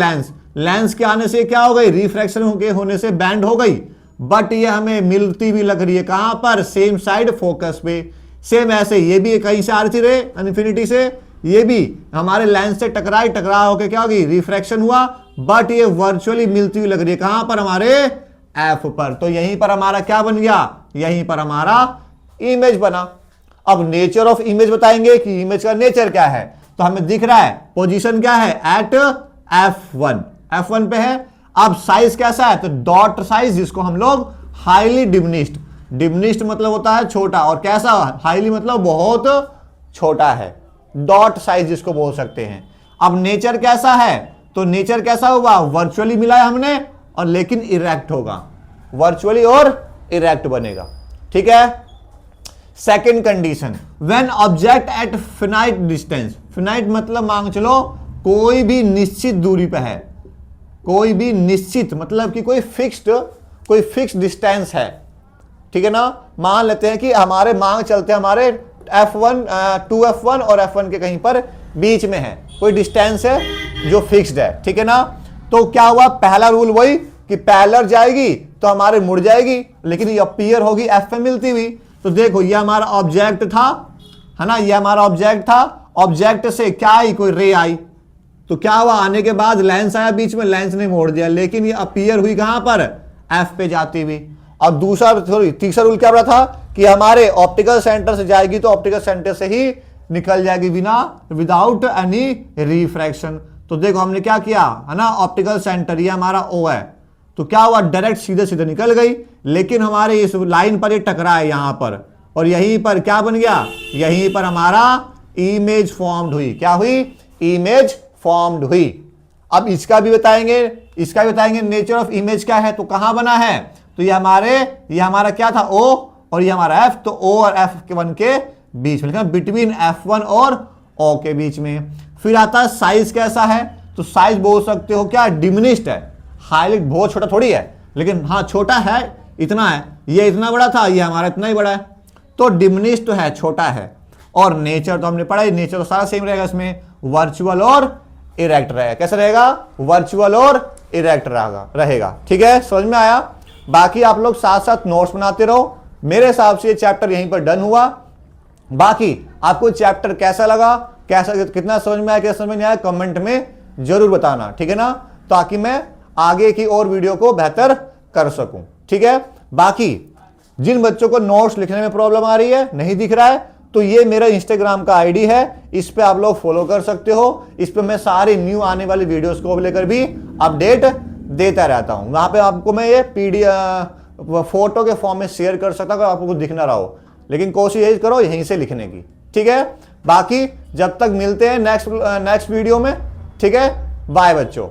लेंस के आने से क्या हो गई, रिफ्रैक्शन होने से बैंड हो गई, बट ये हमें मिलती भी लग रही है कहां पर, सेम साइड फोकस पे। सेम ऐसे ये भी कहीं से आ रही थी रे इन्फिनिटी से, ये भी हमारे लेंस से टकरा होके क्या होगी, रिफ्रैक्शन हुआ, बट ये वर्चुअली मिलती हुई लग रही है कहां पर, हमारे एफ पर। तो यहीं पर हमारा क्या बन गया, यहीं पर हमारा इमेज बना। अब नेचर ऑफ इमेज बताएंगे कि इमेज का नेचर क्या है। तो हमें दिख रहा है पोजीशन क्या है, एट F1 पे है। अब साइज कैसा है, तो डॉट साइज, जिसको हम लोग हाईली डिमिनिश्ड मतलब होता है छोटा, और कैसा, हाईली मतलब बहुत छोटा है, डॉट साइज जिसको बोल सकते हैं। अब नेचर कैसा है, तो नेचर कैसा होगा, वर्चुअली मिला है हमने, और लेकिन इरेक्ट होगा, वर्चुअली और इरेक्ट बनेगा। ठीक है। Second condition, when object eight finite distance, finite मतलब मांग चलो कोई भी निश्चित दूरी पे है, कोई भी निश्चित मतलब कि कोई फिक्स्ड डिस्टेंस है, ठीक है ना। मान लेते हैं कि हमारे मांग चलते हैं हमारे F1 2F1 और F1 के कहीं पर बीच में है, कोई डिस्टेंस है जो फिक्स्ड है, ठीक है ना। तो क्या हुआ, पहला रूल वही कि पैरेलल जाएगी तो हमारे मुड़ जाएगी, लेकिन ये अपीयर होगी F पे मिलती हुई। तो देखो ये हमारा ऑब्जेक्ट था, है ना, ये हमारा ऑब्जेक्ट था, ऑब्जेक्ट से क्या आई, कोई रे आई, तो क्या हुआ, आने के बाद लेंस आया बीच में, लेंस ने मोड़ दिया, लेकिन ये अपीयर हुई कहां पर, एफ पे जाती हुई। और तीसरा रूल क्या रहा था कि हमारे ऑप्टिकल सेंटर से जाएगी तो ऑप्टिकल सेंटर से ही निकल जाएगी विदाउट एनी रिफ्रैक्शन। तो देखो हमने क्या किया, है ना, ऑप्टिकल सेंटर ये हमारा ओ है, तो क्या हुआ, डायरेक्ट सीधे सीधे निकल गई, लेकिन हमारे इस लाइन पर ये टकरा है यहां पर, और यहीं पर क्या बन गया, यहीं पर हमारा इमेज फॉर्म्ड हुई। क्या हुई, इमेज फॉर्म्ड हुई। अब इसका भी बताएंगे नेचर ऑफ इमेज क्या है, तो कहां बना है, तो ये हमारा क्या था, ओ, और ये हमारा एफ, तो ओ और F1 के बीच में, बिटवीन F1 और O के बीच में। फिर आता है साइज कैसा है, तो साइज बोल सकते हो क्या, डिमिनिश्ड है, हाईलाइट बहुत छोटा थोड़ी है, लेकिन हाँ छोटा है, इतना है, ये इतना बड़ा था, ये हमारा इतना ही बड़ा है, तो डिमिनिश्ड तो है, छोटा है। और नेचर तो हमने पढ़ा, नेचर तो सारा सेम रहेगा, इसमें वर्चुअल और इरेक्ट रहेगा। कैसे रहेगा, वर्चुअल और इरेक्ट रहेगा। ठीक है, समझ में आया। बाकी आप लोग साथ साथ नोट्स बनाते रहो। मेरे हिसाब से ये चैप्टर यहीं पर डन हुआ। बाकी आपको चैप्टर कैसा लगा, कितना समझ में आया, क्या समझ में नहीं आया, कमेंट में जरूर बताना, ठीक है ना, ताकि मैं आगे की और वीडियो को बेहतर कर सकूं। ठीक है। बाकी जिन बच्चों को नोट्स लिखने में प्रॉब्लम आ रही है, नहीं दिख रहा है, तो ये मेरा इंस्टाग्राम का आईडी है, इस पे आप लोग फॉलो कर सकते हो। इस पे मैं सारी न्यू आने वाली वीडियोस को लेकर भी अपडेट देता रहता हूं। वहां पे आपको मैं ये PDF फोटो के फॉर्म में शेयर कर सकता हूं, आपको कुछ दिख ना रहा हो, लेकिन कोशिश यही करो यहीं से लिखने की। ठीक है। बाकी जब तक मिलते हैं नेक्स्ट वीडियो में, ठीक है, बाय बच्चों।